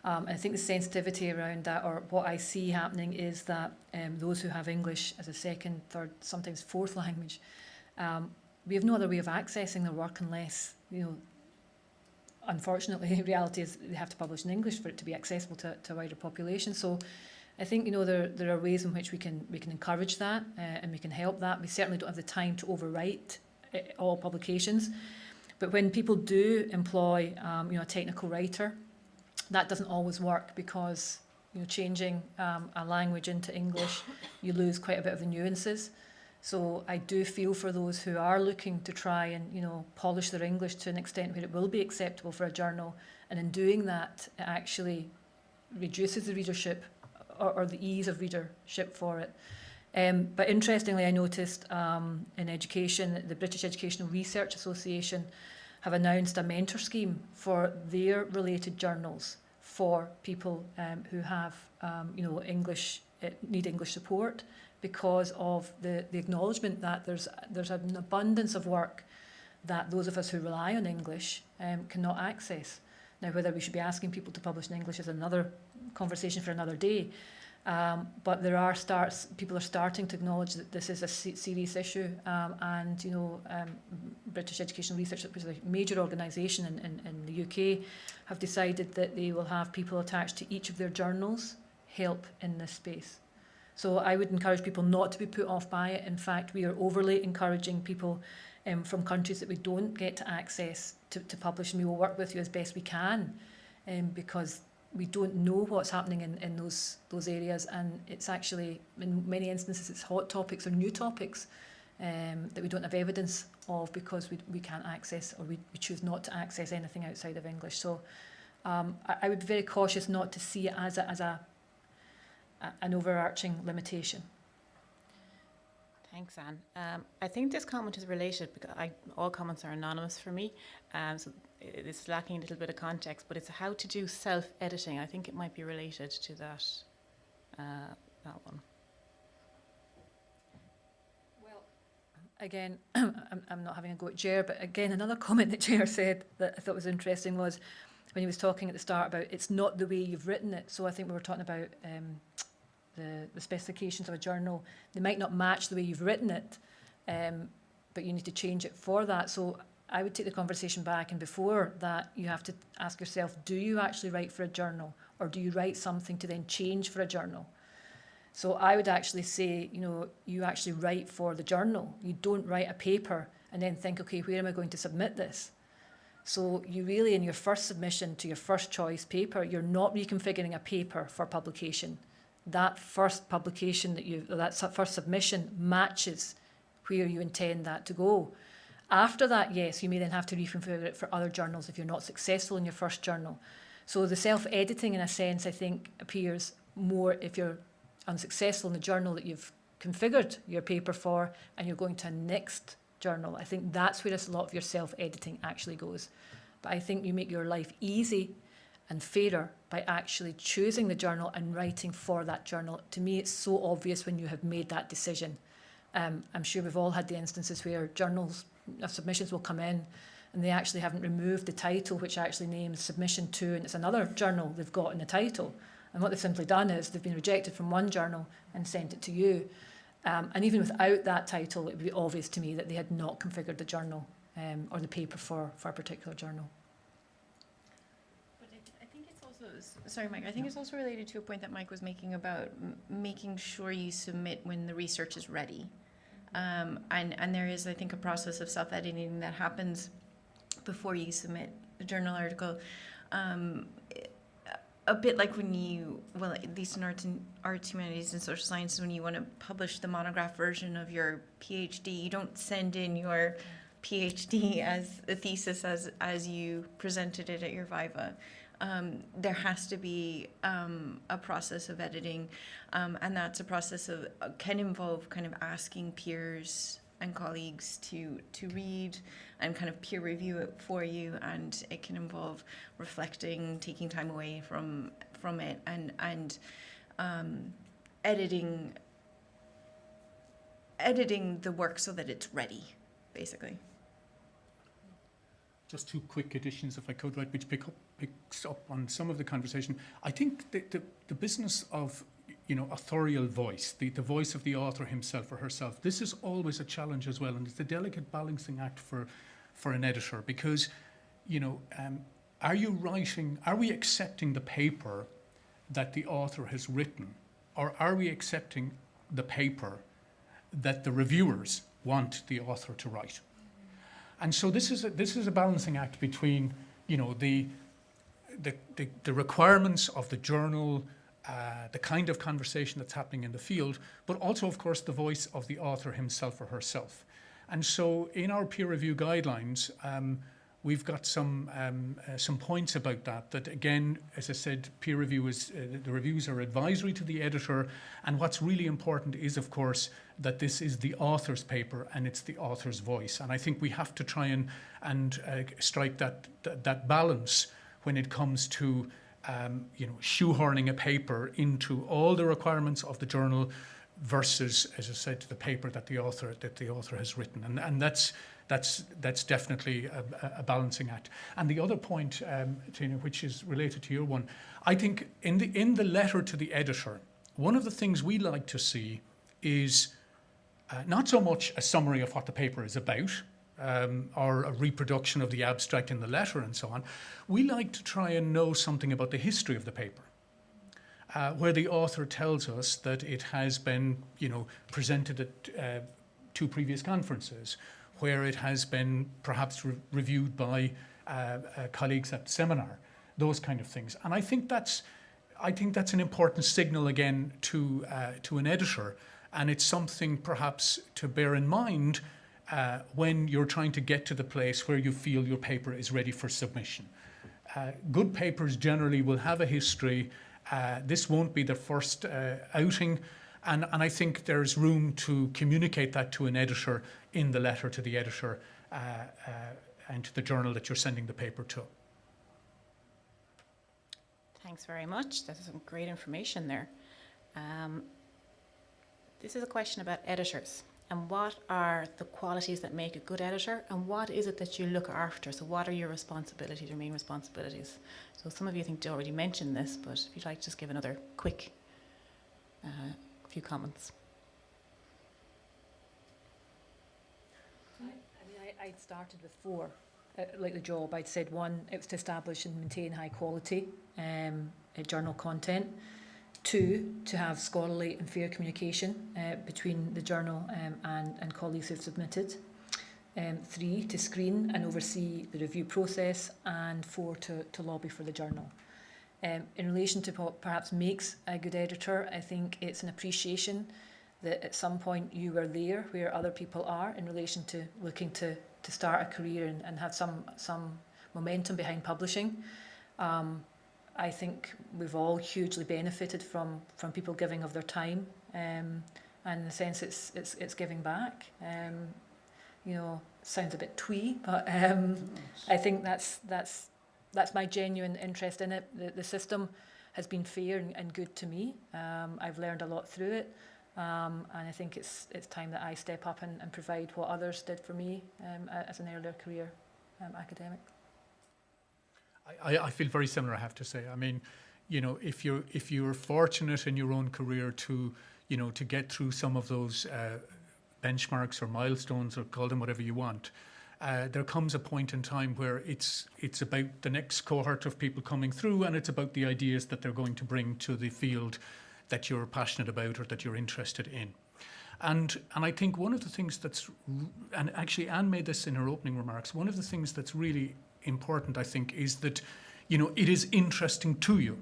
I think the sensitivity around that, or what I see happening, is that those who have English as a second, third, sometimes fourth language, we have no other way of accessing their work unless, you know, unfortunately, the reality is they have to publish in English for it to be accessible to a wider population. So I think, you know, there are ways in which we can encourage that, and we can help that. We certainly don't have the time to overwrite all publications. But when people do employ, you know, a technical writer, that doesn't always work because, you know, changing a language into English, you lose quite a bit of the nuances. So I do feel for those who are looking to try and, you know, polish their English to an extent where it will be acceptable for a journal, and in doing that, it actually reduces the readership or the ease of readership for it. But interestingly, I noticed in education, the British Educational Research Association have announced a mentor scheme for their related journals for people who have, you know, need English support, because of the acknowledgement that there's an abundance of work that those of us who rely on English cannot access. Now, whether we should be asking people to publish in English is another conversation for another day. But people are starting to acknowledge that this is a serious issue, and, you know, British Educational Research, which is a major organisation in the UK, have decided that they will have people attached to each of their journals help in this space. So I would encourage people not to be put off by it. In fact, we are overly encouraging people from countries that we don't get to access to publish, and we will work with you as best we can because we don't know what's happening in those areas, and it's actually, in many instances, it's hot topics or new topics that we don't have evidence of because we can't access, or we choose not to access anything outside of English. So I would be very cautious not to see it as an overarching limitation.
Thanks, Anne. I think this comment is related because all comments are anonymous for me, so it's lacking a little bit of context, but it's how to do self-editing. I think it might be related to that, that one.
Well, again, I'm not having a go at Ger, but again, another comment that Ger said that I thought was interesting was when he was talking at the start about it's not the way you've written it. So I think we were talking about the specifications of a journal. They might not match the way you've written it, but you need to change it for that. So I would take the conversation back, and before that you have to ask yourself, do you actually write for a journal, or do you write something to then change for a journal? So I would actually say, you actually write for the journal. You don't write a paper and then think, okay, where am I going to submit this? So you really, in your first submission to your first choice paper, you're not reconfiguring a paper for publication. That first publication that first submission matches where you intend that to go. After that, yes, you may then have to reconfigure it for other journals if you're not successful in your first journal. So the self-editing, in a sense, I think appears more if you're unsuccessful in the journal that you've configured your paper for and you're going to a next journal. I think that's where a lot of your self-editing actually goes. But I think you make your life easy and fairer by actually choosing the journal and writing for that journal. To me, it's so obvious when you have made that decision. I'm sure we've all had the instances where submissions will come in and they actually haven't removed the title, which actually names submission to, and it's another journal they've got in the title. And what they've simply done is they've been rejected from one journal and sent it to you. And even without that title, it would be obvious to me that they had not configured the journal or the paper for a particular journal.
But I think it's also, sorry, Mike, I think it's also related to a point that Mike was making about making sure you submit when the research is ready. And there is, I think, a process of self-editing that happens before you submit a journal article. A bit like when at least in arts, humanities, and social sciences, when you want to publish the monograph version of your PhD, you don't send in your PhD as a thesis as you presented it at your Viva. There has to be a process of editing, and that's a process of can involve kind of asking peers and colleagues to read and kind of peer review it for you, and it can involve reflecting, taking time away from it, and editing the work so that it's ready, basically.
Just two quick additions, if I could, right, which picks up on some of the conversation. I think the business of authorial voice, the voice of the author himself or herself, this is always a challenge as well, and it's a delicate balancing act for an editor, because are we accepting the paper that the author has written, or are we accepting the paper that the reviewers want the author to write? And so this is a balancing act between the requirements of the journal, the kind of conversation that's happening in the field, but also, of course, the voice of the author himself or herself. And so in our peer review guidelines, we've got some points about that again, as I said, peer review the reviews are advisory to the editor, and what's really important is, of course, that this is the author's paper and it's the author's voice. And I think we have to try and strike that balance when it comes to shoehorning a paper into all the requirements of the journal versus, as I said, the paper that the author has written, and that's definitely a balancing act. And the other point, Tina, which is related to your one, I think in the letter to the editor, one of the things we like to see is not so much a summary of what the paper is about, or a reproduction of the abstract in the letter and so on. We like to try and know something about the history of the paper, where the author tells us that it has been, presented at 2 previous conferences, where it has been perhaps reviewed by colleagues at seminar, those kind of things. And I think that's an important signal again to an editor, and it's something perhaps to bear in mind when you're trying to get to the place where you feel your paper is ready for submission. Good papers generally will have a history. This won't be the first outing, and I think there's room to communicate that to an editor in the letter to the editor and to the journal that you're sending the paper to.
Thanks very much. That's some great information there. This is a question about editors and what are the qualities that make a good editor and what is it that you look after? So what are your responsibilities, your main responsibilities? So some of you I think already mentioned this, but if you'd like to just give another quick few comments.
I'd started with 4. Like the job, I'd said 1, it was to establish and maintain high quality journal content. 2, to have scholarly and fair communication between the journal and colleagues who've submitted. 3, to screen and oversee the review process. And 4, to lobby for the journal. In relation to what perhaps makes a good editor, I think it's an appreciation that at some point you were there where other people are in relation to looking to start a career and have some momentum behind publishing. I think we've all hugely benefited from people giving of their time, and in a sense it's giving back. Sounds a bit twee, but I think that's my genuine interest in it. The system has been fair and good to me. I've learned a lot through it. And I think it's time that I step up and provide what others did for me as an earlier career academic.
I feel very similar, I have to say. I mean, if you're fortunate in your own career to get through some of those benchmarks or milestones, or call them whatever you want, there comes a point in time where it's about the next cohort of people coming through, and it's about the ideas that they're going to bring to the field that you're passionate about or that you're interested in. And I think one of the things and actually Anne made this in her opening remarks, one of the things that's really important, I think, is that, it is interesting to you.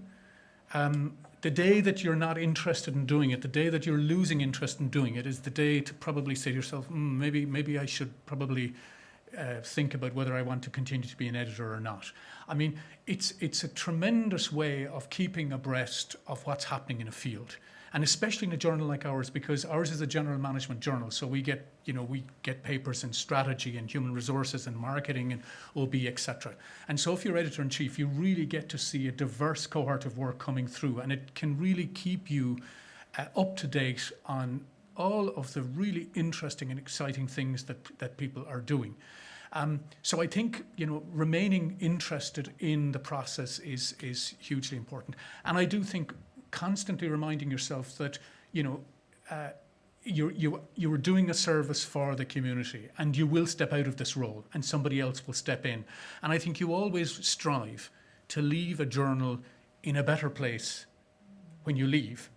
The day that you're not interested in doing it, the day that you're losing interest in doing it, is the day to probably say to yourself, maybe I should probably think about whether I want to continue to be an editor or not. I mean, it's a tremendous way of keeping abreast of what's happening in a field, and especially in a journal like ours, because ours is a general management journal. So we get papers in strategy and human resources and marketing and OB, etc. And so if you're editor-in-chief, you really get to see a diverse cohort of work coming through, and it can really keep you up to date on all of the really interesting and exciting things that people are doing. So I think remaining interested in the process is hugely important, and I do think constantly reminding yourself that you are doing a service for the community, and you will step out of this role, and somebody else will step in. And I think you always strive to leave a journal in a better place when you leave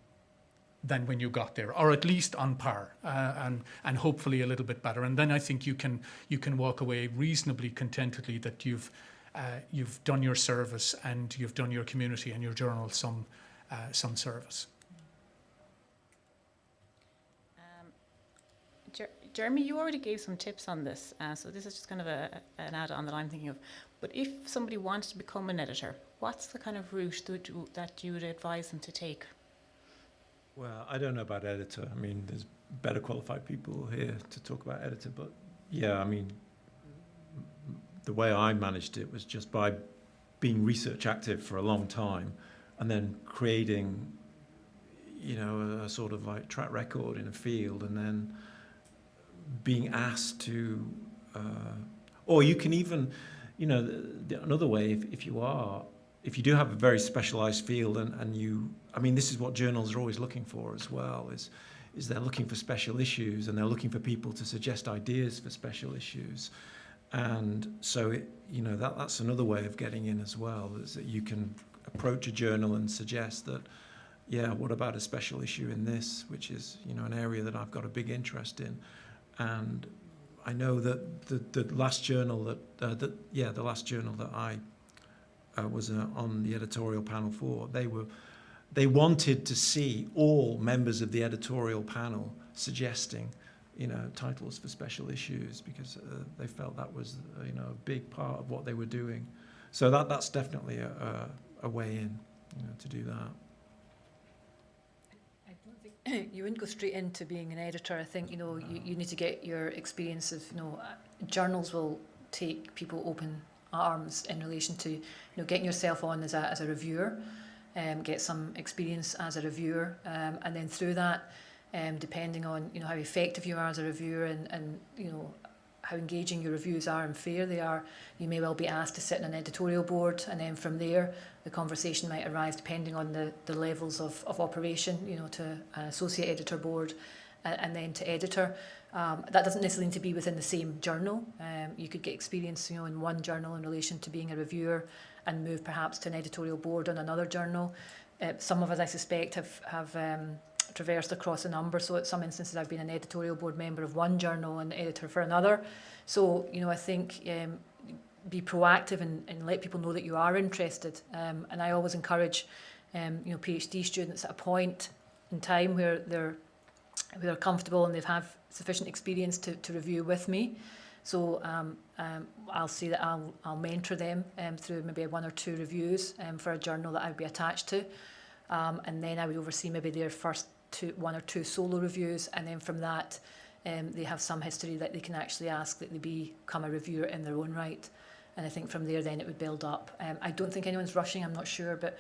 than when you got there, or at least on par, and hopefully a little bit better. And then I think you can walk away reasonably contentedly that you've done your service and you've done your community and your journal some service.
Jeremy, you already gave some tips on this, so this is just kind of an add-on that I'm thinking of. But if somebody wants to become an editor, what's the kind of route that you would advise them to take?
Well, I don't know about editor. I mean, there's better qualified people here to talk about editor, but yeah, I mean, the way I managed it was just by being research active for a long time and then creating, a sort of like track record in a field, and then being asked to, or you can even, another way, if you do have a very specialized field and you, I mean, this is what journals are always looking for as well, is they're looking for special issues, and they're looking for people to suggest ideas for special issues. And so, that's another way of getting in as well, is that you can approach a journal and suggest that, what about a special issue in this, which is, an area that I've got a big interest in. And I know that the last journal that I was on the editorial panel for. They wanted to see all members of the editorial panel suggesting, titles for special issues, because they felt that was, a big part of what they were doing. So that's definitely a way in, to do that.
I don't think you wouldn't go straight into being an editor. I think, you need to get your experience of, journals will take people open arms in relation to, getting yourself on as a reviewer, get some experience as a reviewer, and then through that, depending on how effective you are as a reviewer and how engaging your reviews are and fair they are, you may well be asked to sit in an editorial board, and then from there the conversation might arise depending on the levels of operation, to an associate editor board and then to editor. That doesn't necessarily need to be within the same journal. You could get experience in one journal in relation to being a reviewer and move perhaps to an editorial board on another journal. Some of us, I suspect, have traversed across a number. So at some instances I've been an editorial board member of one journal and editor for another. So, I think be proactive and let people know that you are interested. And I always encourage, PhD students at a point in time where they're comfortable and they've have sufficient experience to review with me. So I'll say that I'll mentor them through maybe 1 or 2 reviews for a journal that I'd be attached to. And then I would oversee maybe their first 1 or 2 solo reviews, and then from that they have some history that they can actually ask that they become a reviewer in their own right. And I think from there then it would build up. I don't think anyone's rushing, I'm not sure, but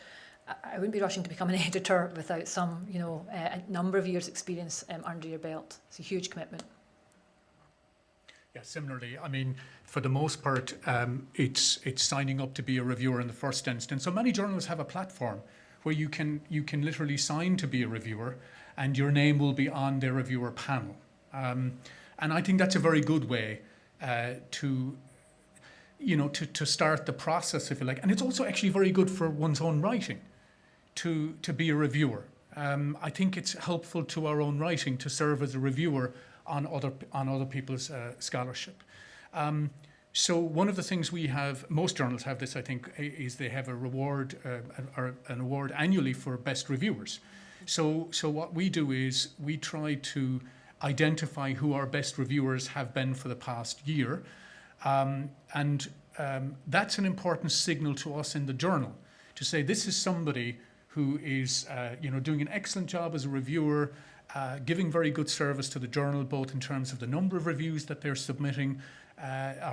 I wouldn't be rushing to become an editor without some, a number of years' experience under your belt. It's a huge commitment.
Yeah, similarly, I mean, for the most part, it's signing up to be a reviewer in the first instance. So many journals have a platform where you can literally sign to be a reviewer, and your name will be on their reviewer panel. And I think that's a very good way to start the process, if you like. And it's also actually very good for one's own writing to be a reviewer. I think it's helpful to our own writing to serve as a reviewer on other people's scholarship. So one of the things we have, most journals have this, I think, is they have a reward or an award annually for best reviewers. So what we do is we try to identify who our best reviewers have been for the past year, and that's an important signal to us in the journal to say this is somebody who is doing an excellent job as a reviewer, giving very good service to the journal, both in terms of the number of reviews that they're submitting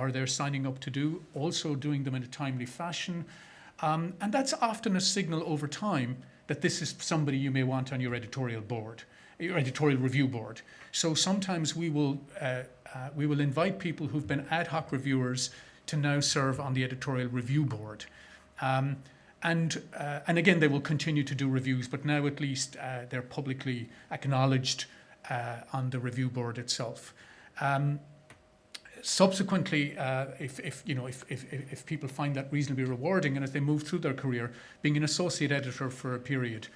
or they're signing up to do, also doing them in a timely fashion. And that's often a signal over time that this is somebody you may want on your editorial board, your editorial review board. So sometimes we will invite people who've been ad hoc reviewers to now serve on the editorial review board. And again, they will continue to do reviews, but now at least they're publicly acknowledged on the review board itself. Subsequently, if people find that reasonably rewarding, and as they move through their career, being an associate editor for a period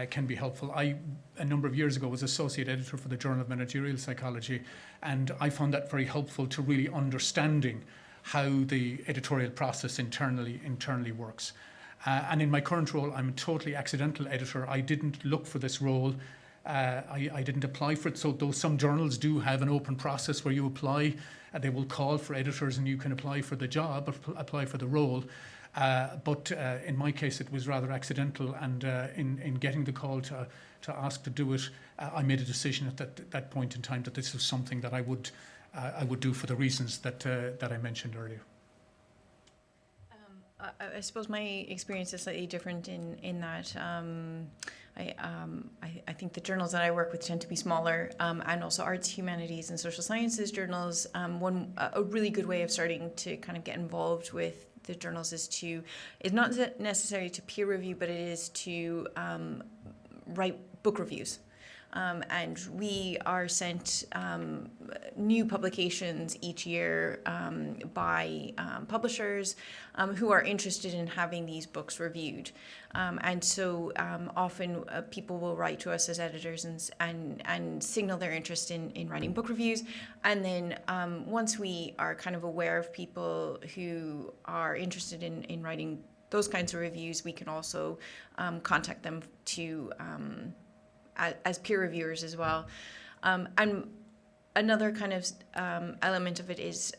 can be helpful. I, a number of years ago, was associate editor for the Journal of Managerial Psychology, and I found that very helpful to really understanding how the editorial process internally works. And in my current role, I'm a totally accidental editor. I didn't look for this role. I didn't apply for it. So though some journals do have an open process where you apply, they will call for editors and you can apply for the job, apply for the role. But in my case, it was rather accidental. And in getting the call to ask to do it, I made a decision at that point in time that this was something that I would do for the reasons that I mentioned earlier.
I suppose my experience is slightly different in that I think the journals that I work with tend to be smaller, and also arts, humanities, and social sciences journals. A really good way of starting to kind of get involved with the journals is not necessarily to peer review, but it is to write book reviews. And we are sent new publications each year by publishers who are interested in having these books reviewed. And so often people will write to us as editors and signal their interest in writing book reviews. And then once we are kind of aware of people who are interested in writing those kinds of reviews, we can also contact them to as peer reviewers as well. And another kind of element of it is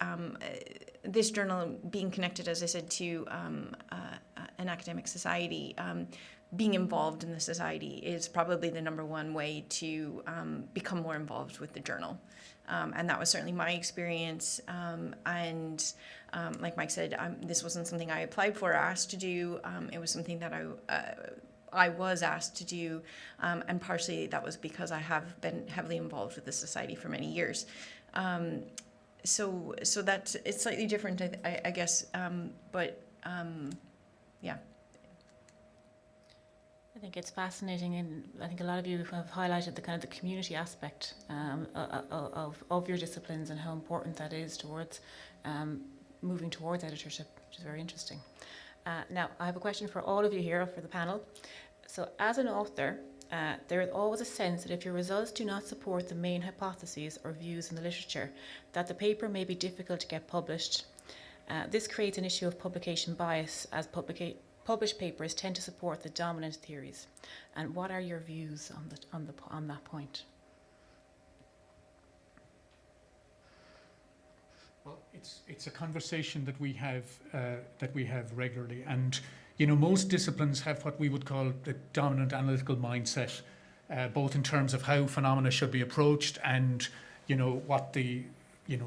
this journal being connected, as I said, to an academic society. Being involved in the society is probably the number one way to become more involved with the journal. And that was certainly my experience. And like Mike said, this wasn't something I applied for or asked to do. It was something that I was asked to do. And partially that was because I have been heavily involved with the society for many years. So that it's slightly different, I guess. Yeah.
I think it's fascinating, and I think a lot of you have highlighted the kind of the community aspect of your disciplines and how important that is towards moving towards editorship, which is very interesting. Now, I have a question for all of you here, for the panel. So as an author, there is always a sense that if your results do not support the main hypotheses or views in the literature, that the paper may be difficult to get published. This creates an issue of publication bias, as published papers tend to support the dominant theories. And what are your views on that point?
Well, it's a conversation that we have regularly, and most disciplines have what we would call the dominant analytical mindset, both in terms of how phenomena should be approached and what the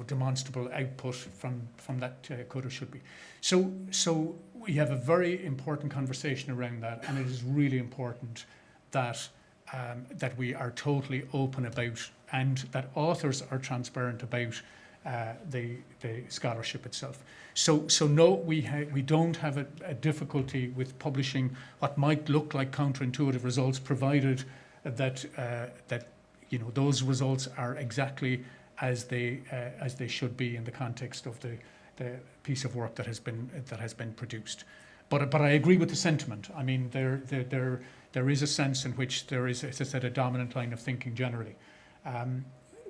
demonstrable output from that could or should be. So we have a very important conversation around that, and it is really important that we are totally open about, and that authors are transparent about the scholarship itself. So no, we don't have a difficulty with publishing what might look like counterintuitive results, provided that those results are exactly as they should be in the context of the piece of work that has been produced. But I agree with the sentiment. I mean, there is a sense in which there is, as I said, a dominant line of thinking generally.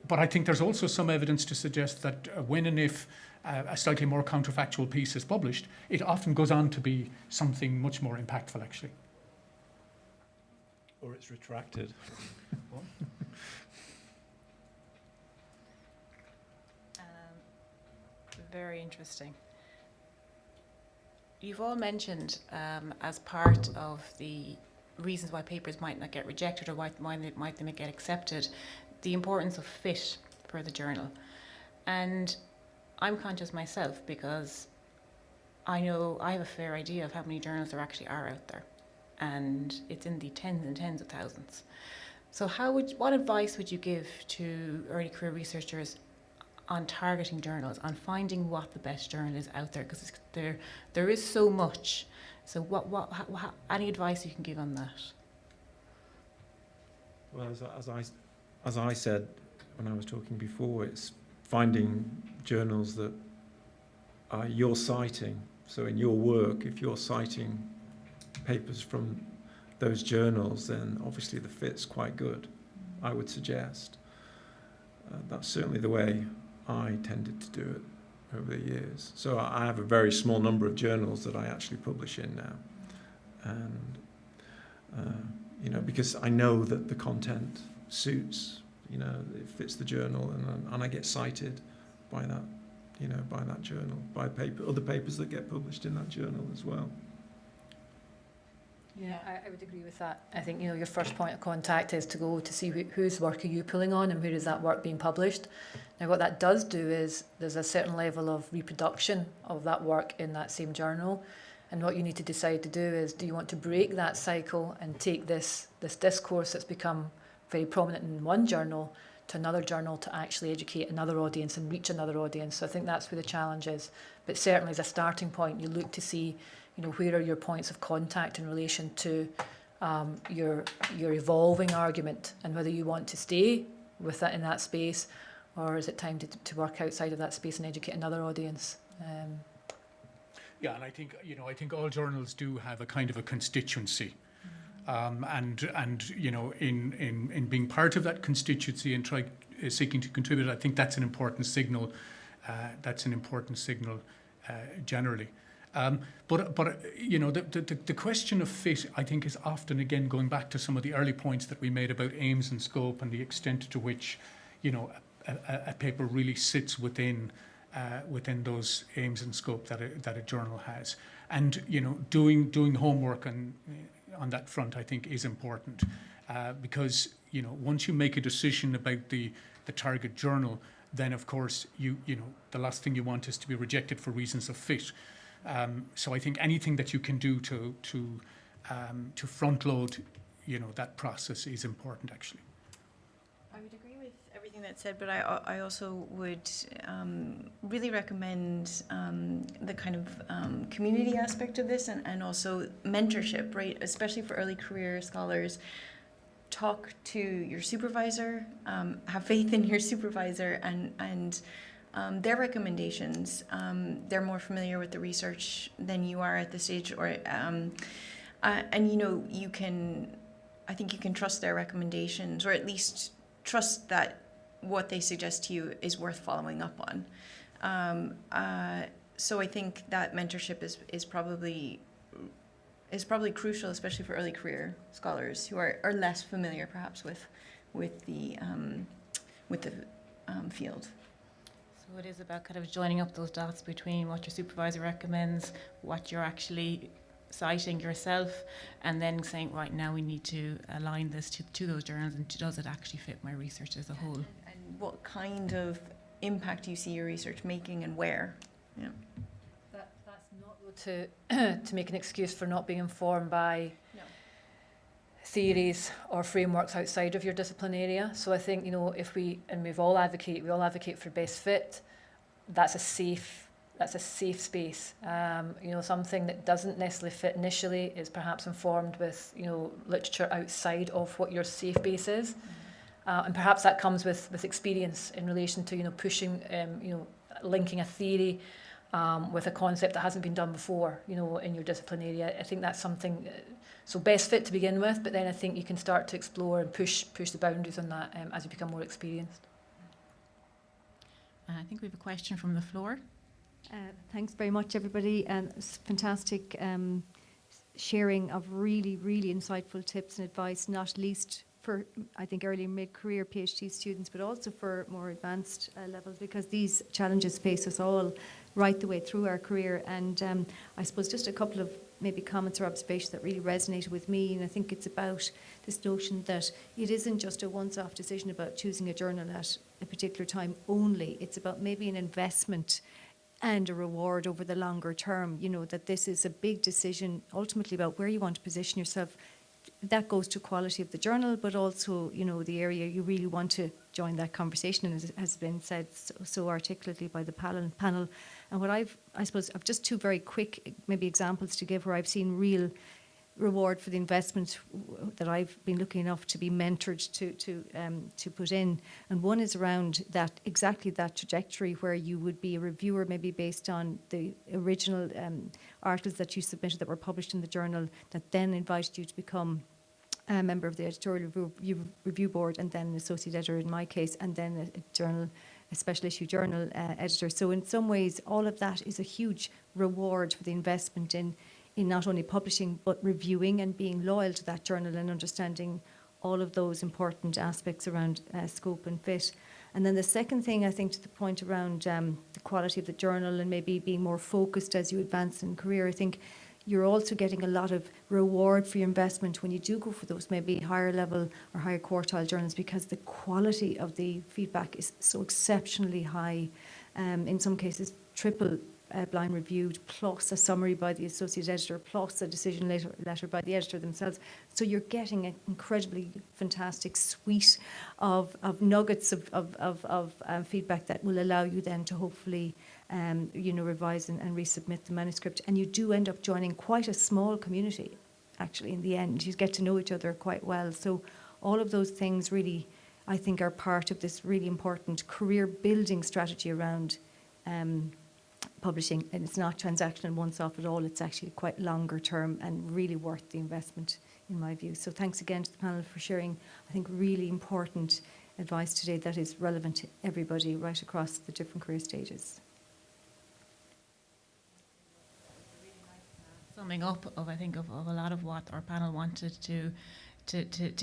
But I think there's also some evidence to suggest that when and if a slightly more counterfactual piece is published, it often goes on to be something much more impactful, actually.
Or it's retracted.
Very interesting. You've all mentioned as part of the reasons why papers might not get rejected or why they might get accepted, the importance of fit for the journal. And I'm conscious myself because I know I have a fair idea of how many journals there actually are out there, and it's in the tens and tens of thousands. So what advice would you give to early career researchers on targeting journals, on finding what the best journal is out there? Because there is so much. So how, any advice you can give on that?
Well, as I said when I was talking before, it's finding journals that you're citing. So in your work, if you're citing papers from those journals, then obviously the fit's quite good, I would suggest. That's certainly the way I tended to do it over the years. So I have a very small number of journals that I actually publish in now. And, because I know that the content suits, it fits the journal, and I get cited by that, by that journal, by other papers that get published in that journal as well.
Yeah, I would agree with that. I think, your first point of contact is to go to see whose work are you pulling on and where is that work being published. Now, what that does do is there's a certain level of reproduction of that work in that same journal. And what you need to decide to do is, do you want to break that cycle and take this discourse that's become very prominent in one journal to another journal to actually educate another audience and reach another audience? So I think that's where the challenge is. But certainly as a starting point, you look to see where are your points of contact in relation to your evolving argument, and whether you want to stay with that in that space, or is it time to work outside of that space and educate another audience?
Yeah, and I think all journals do have a kind of a constituency, and in being part of that constituency and seeking to contribute, I think that's an important signal. Generally. But you know, the question of fit, I think, is often, again, going back to some of the early points that we made about aims and scope and the extent to which, you know, a paper really sits within those aims and scope that a journal has. And, you know, doing homework on that front, I think, is important, because, you know, once you make a decision about the target journal, then of course you know, the last thing you want is to be rejected for reasons of fit. So I think anything that you can do to front load, you know, that process is important, actually.
I would agree with everything that's said, but I also would really recommend the kind of community aspect of this, and also mentorship, right? Especially for early career scholars. Talk to your supervisor, have faith in your supervisor, and their recommendations. They're more familiar with the research than you are at this stage, and you know, I think you can trust their recommendations, or at least trust that what they suggest to you is worth following up on. So I think that mentorship is probably crucial, especially for early career scholars who are less familiar, perhaps, with the field.
So it is about kind of joining up those dots between what your supervisor recommends, what you're actually citing yourself, and then saying, right, now we need to align this to those journals, and does it actually fit my research as a whole?
And what kind of impact you see your research making, and where? Yeah.
That's not to make an excuse for not being informed by theories or frameworks outside of your discipline area. So I think, you know, we all advocate for best fit. That's a safe space. You know, something that doesn't necessarily fit initially is perhaps informed with, you know, literature outside of what your safe base is. And perhaps that comes with experience in relation to, you know, pushing, you know, linking a theory with a concept that hasn't been done before, you know, in your discipline area. I think that's something, so best fit to begin with, but then I think you can start to explore and push the boundaries on that as you become more experienced.
I think we have a question from the floor.
Thanks very much, everybody, and fantastic sharing of really, really insightful tips and advice, not least for, I think, early mid-career PhD students, but also for more advanced levels, because these challenges face us all right the way through our career. And I suppose just a couple of maybe comments or observations that really resonated with me, and I think it's about this notion that it isn't just a once-off decision about choosing a journal at a particular time only. It's about maybe an investment and a reward over the longer term, you know, that this is a big decision ultimately about where you want to position yourself. That goes to quality of the journal, but also, you know, the area you really want to join that conversation, and as has been said so articulately by the panel. And what I suppose, I've just two very quick maybe examples to give where I've seen real reward for the investment that I've been lucky enough to be mentored to put in. And one is around that, exactly that trajectory where you would be a reviewer, maybe based on the original articles that you submitted that were published in the journal, that then invited you to become a member of the editorial review board, and then an associate editor in my case, and then a special issue journal editor. So in some ways, all of that is a huge reward for the investment in not only publishing, but reviewing and being loyal to that journal and understanding all of those important aspects around scope and fit. And then the second thing, I think, to the point around the quality of the journal and maybe being more focused as you advance in career, I think you're also getting a lot of reward for your investment when you do go for those maybe higher level or higher quartile journals, because the quality of the feedback is so exceptionally high. In some cases, triple blind reviewed, plus a summary by the associate editor, plus a decision letter by the editor themselves. So you're getting an incredibly fantastic suite of nuggets of feedback that will allow you then to hopefully you know, revise and resubmit the manuscript. And you do end up joining quite a small community, actually, in the end. You get to know each other quite well. So all of those things really, I think, are part of this really important career building strategy around publishing, and it's not transactional once off at all. It's actually quite longer term and really worth the investment, in my view. So thanks again to the panel for sharing, I think, really important advice today that is relevant to everybody right across the different career stages.
summing up of, I think, of a lot of what our panel wanted to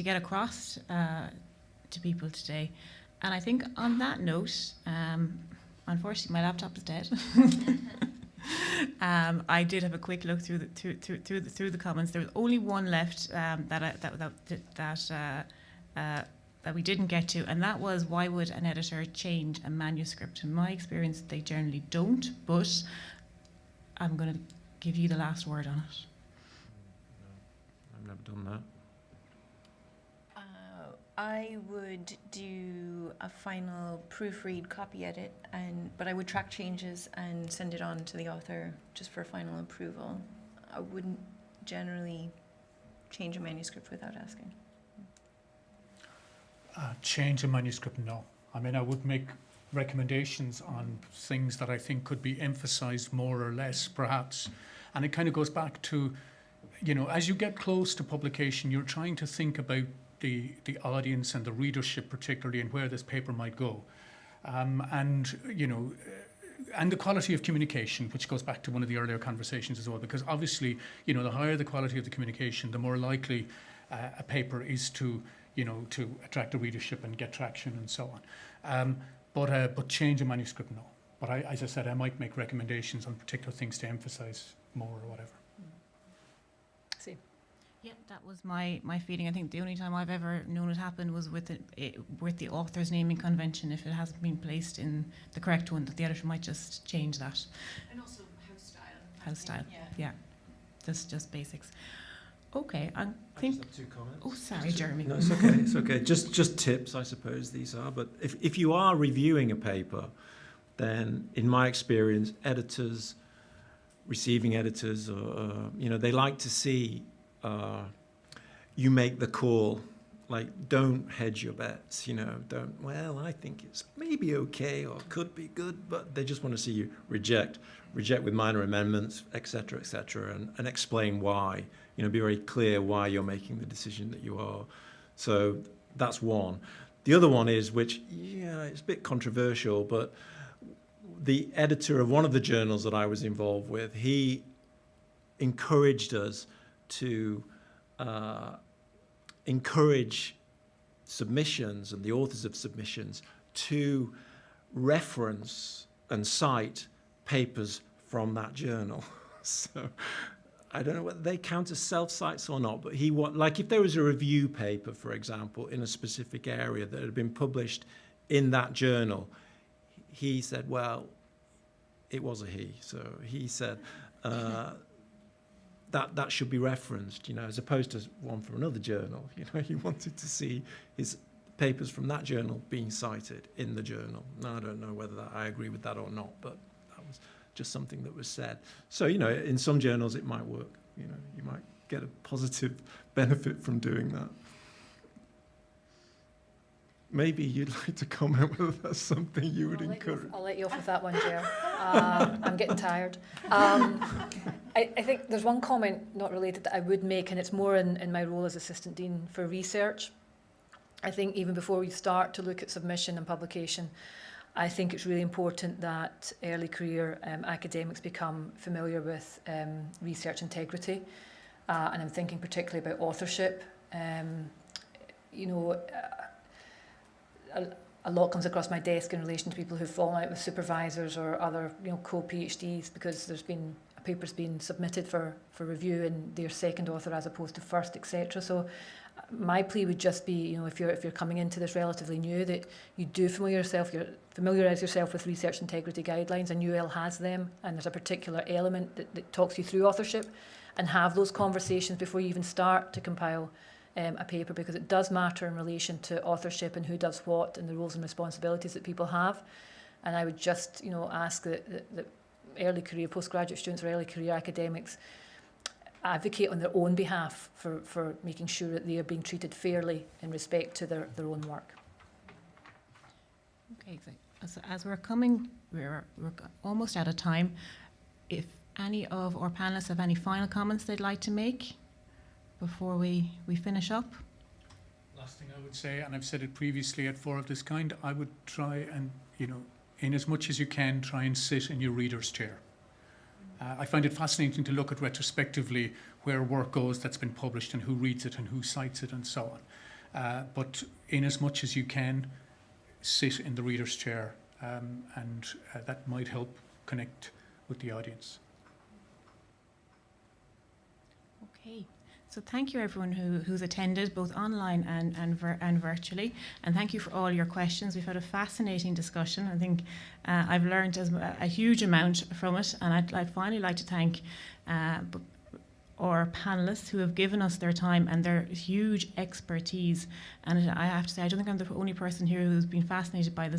get across to people today. And I think on that note, unfortunately my laptop is dead. I did have a quick look through the comments. There was only one left that we didn't get to, and that was, why would an editor change a manuscript? In my experience, they generally don't, but I'm going to give you the last word on it.
I've never done that.
I would do a final proofread, copy edit, but I would track changes and send it on to the author just for final approval. I wouldn't generally change a manuscript without asking.
Change a manuscript, no. I mean, I would make recommendations on things that I think could be emphasized more or less, perhaps. And it kind of goes back to, as you get close to publication, you're trying to think about the audience and the readership, particularly, and where this paper might go. And the quality of communication, which goes back to one of the earlier conversations as well, because obviously, the higher the quality of the communication, the more likely a paper is to attract a readership and get traction and so on. But change a manuscript, no. But as I said, I might make recommendations on particular things to emphasize more or whatever.
See.
Yeah, that was my feeling. I think the only time I've ever known it happen was with the author's naming convention. If it hasn't been placed in the correct one, that the editor might just change that.
And also house style.
House style, yeah. Just basics. Okay, I
I just have 2 comments.
Oh, sorry, Jeremy.
No, it's okay. It's okay. Just tips, I suppose these are. But if you are reviewing a paper, then in my experience, receiving editors, they like to see you make the call. Like, don't hedge your bets. Don't. Well, I think it's maybe okay or could be good, but they just want to see you reject with minor amendments, etc., and explain why. Be very clear why you're making the decision that you are. So that's one. The other one is, which, it's a bit controversial, but the editor of one of the journals that I was involved with, he encouraged us to encourage submissions and the authors of submissions to reference and cite papers from that journal. So I don't know whether they count as self-cites or not, but like if there was a review paper, for example, in a specific area that had been published in that journal, he said, well, it was a he, so he said that should be referenced, as opposed to one from another journal. He wanted to see his papers from that journal being cited in the journal. Now, I don't know whether I agree with that or not, but that was just something that was said. So, in some journals it might work. You might get a positive benefit from doing that. Maybe you'd like to comment whether that's something you would encourage.
I'll let you off with that one, Ger. I'm getting tired. I think there's one comment not related that I would make, and it's more in my role as Assistant Dean for Research. I think even before we start to look at submission and publication, I think it's really important that early career academics become familiar with research integrity. And I'm thinking particularly about authorship. A lot comes across my desk in relation to people who've fallen out with supervisors or other, co-PhDs because there's been a paper's been submitted for review in their second author as opposed to first, etc. So my plea would just be, if you're coming into this relatively new, that you do familiarise yourself with research integrity guidelines, and UL has them, and there's a particular element that talks you through authorship, and have those conversations before you even start to compile a paper, because it does matter in relation to authorship and who does what and the roles and responsibilities that people have. And I would just, ask that early career postgraduate students or early career academics advocate on their own behalf for making sure that they are being treated fairly in respect to their own work.
Okay, as we're almost out of time. If any of our panelists have any final comments they'd like to make before we finish up?
Last thing I would say, and I've said it previously at fora of this kind, I would try and, in as much as you can, try and sit in your reader's chair. I find it fascinating to look at retrospectively where work goes that's been published and who reads it and who cites it and so on. But in as much as you can, sit in the reader's chair, and that might help connect with the audience.
Okay. So thank you everyone who's attended, both online and virtually, and thank you for all your questions. We've had a fascinating discussion. I think I've learned a huge amount from it, and I'd finally like to thank our panellists who have given us their time and their huge expertise. And I have to say, I don't think I'm the only person here who's been fascinated by the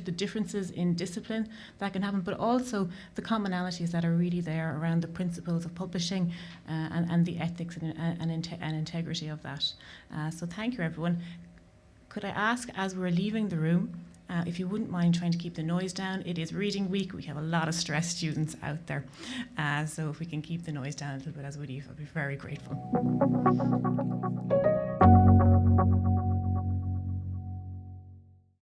the differences in discipline that can happen, but also the commonalities that are really there around the principles of publishing and the ethics and integrity of that. So thank you, everyone. Could I ask, as we're leaving the room, if you wouldn't mind trying to keep the noise down. It is reading week. We have a lot of stressed students out there. So if we can keep the noise down a little bit as we leave, I'd be very grateful.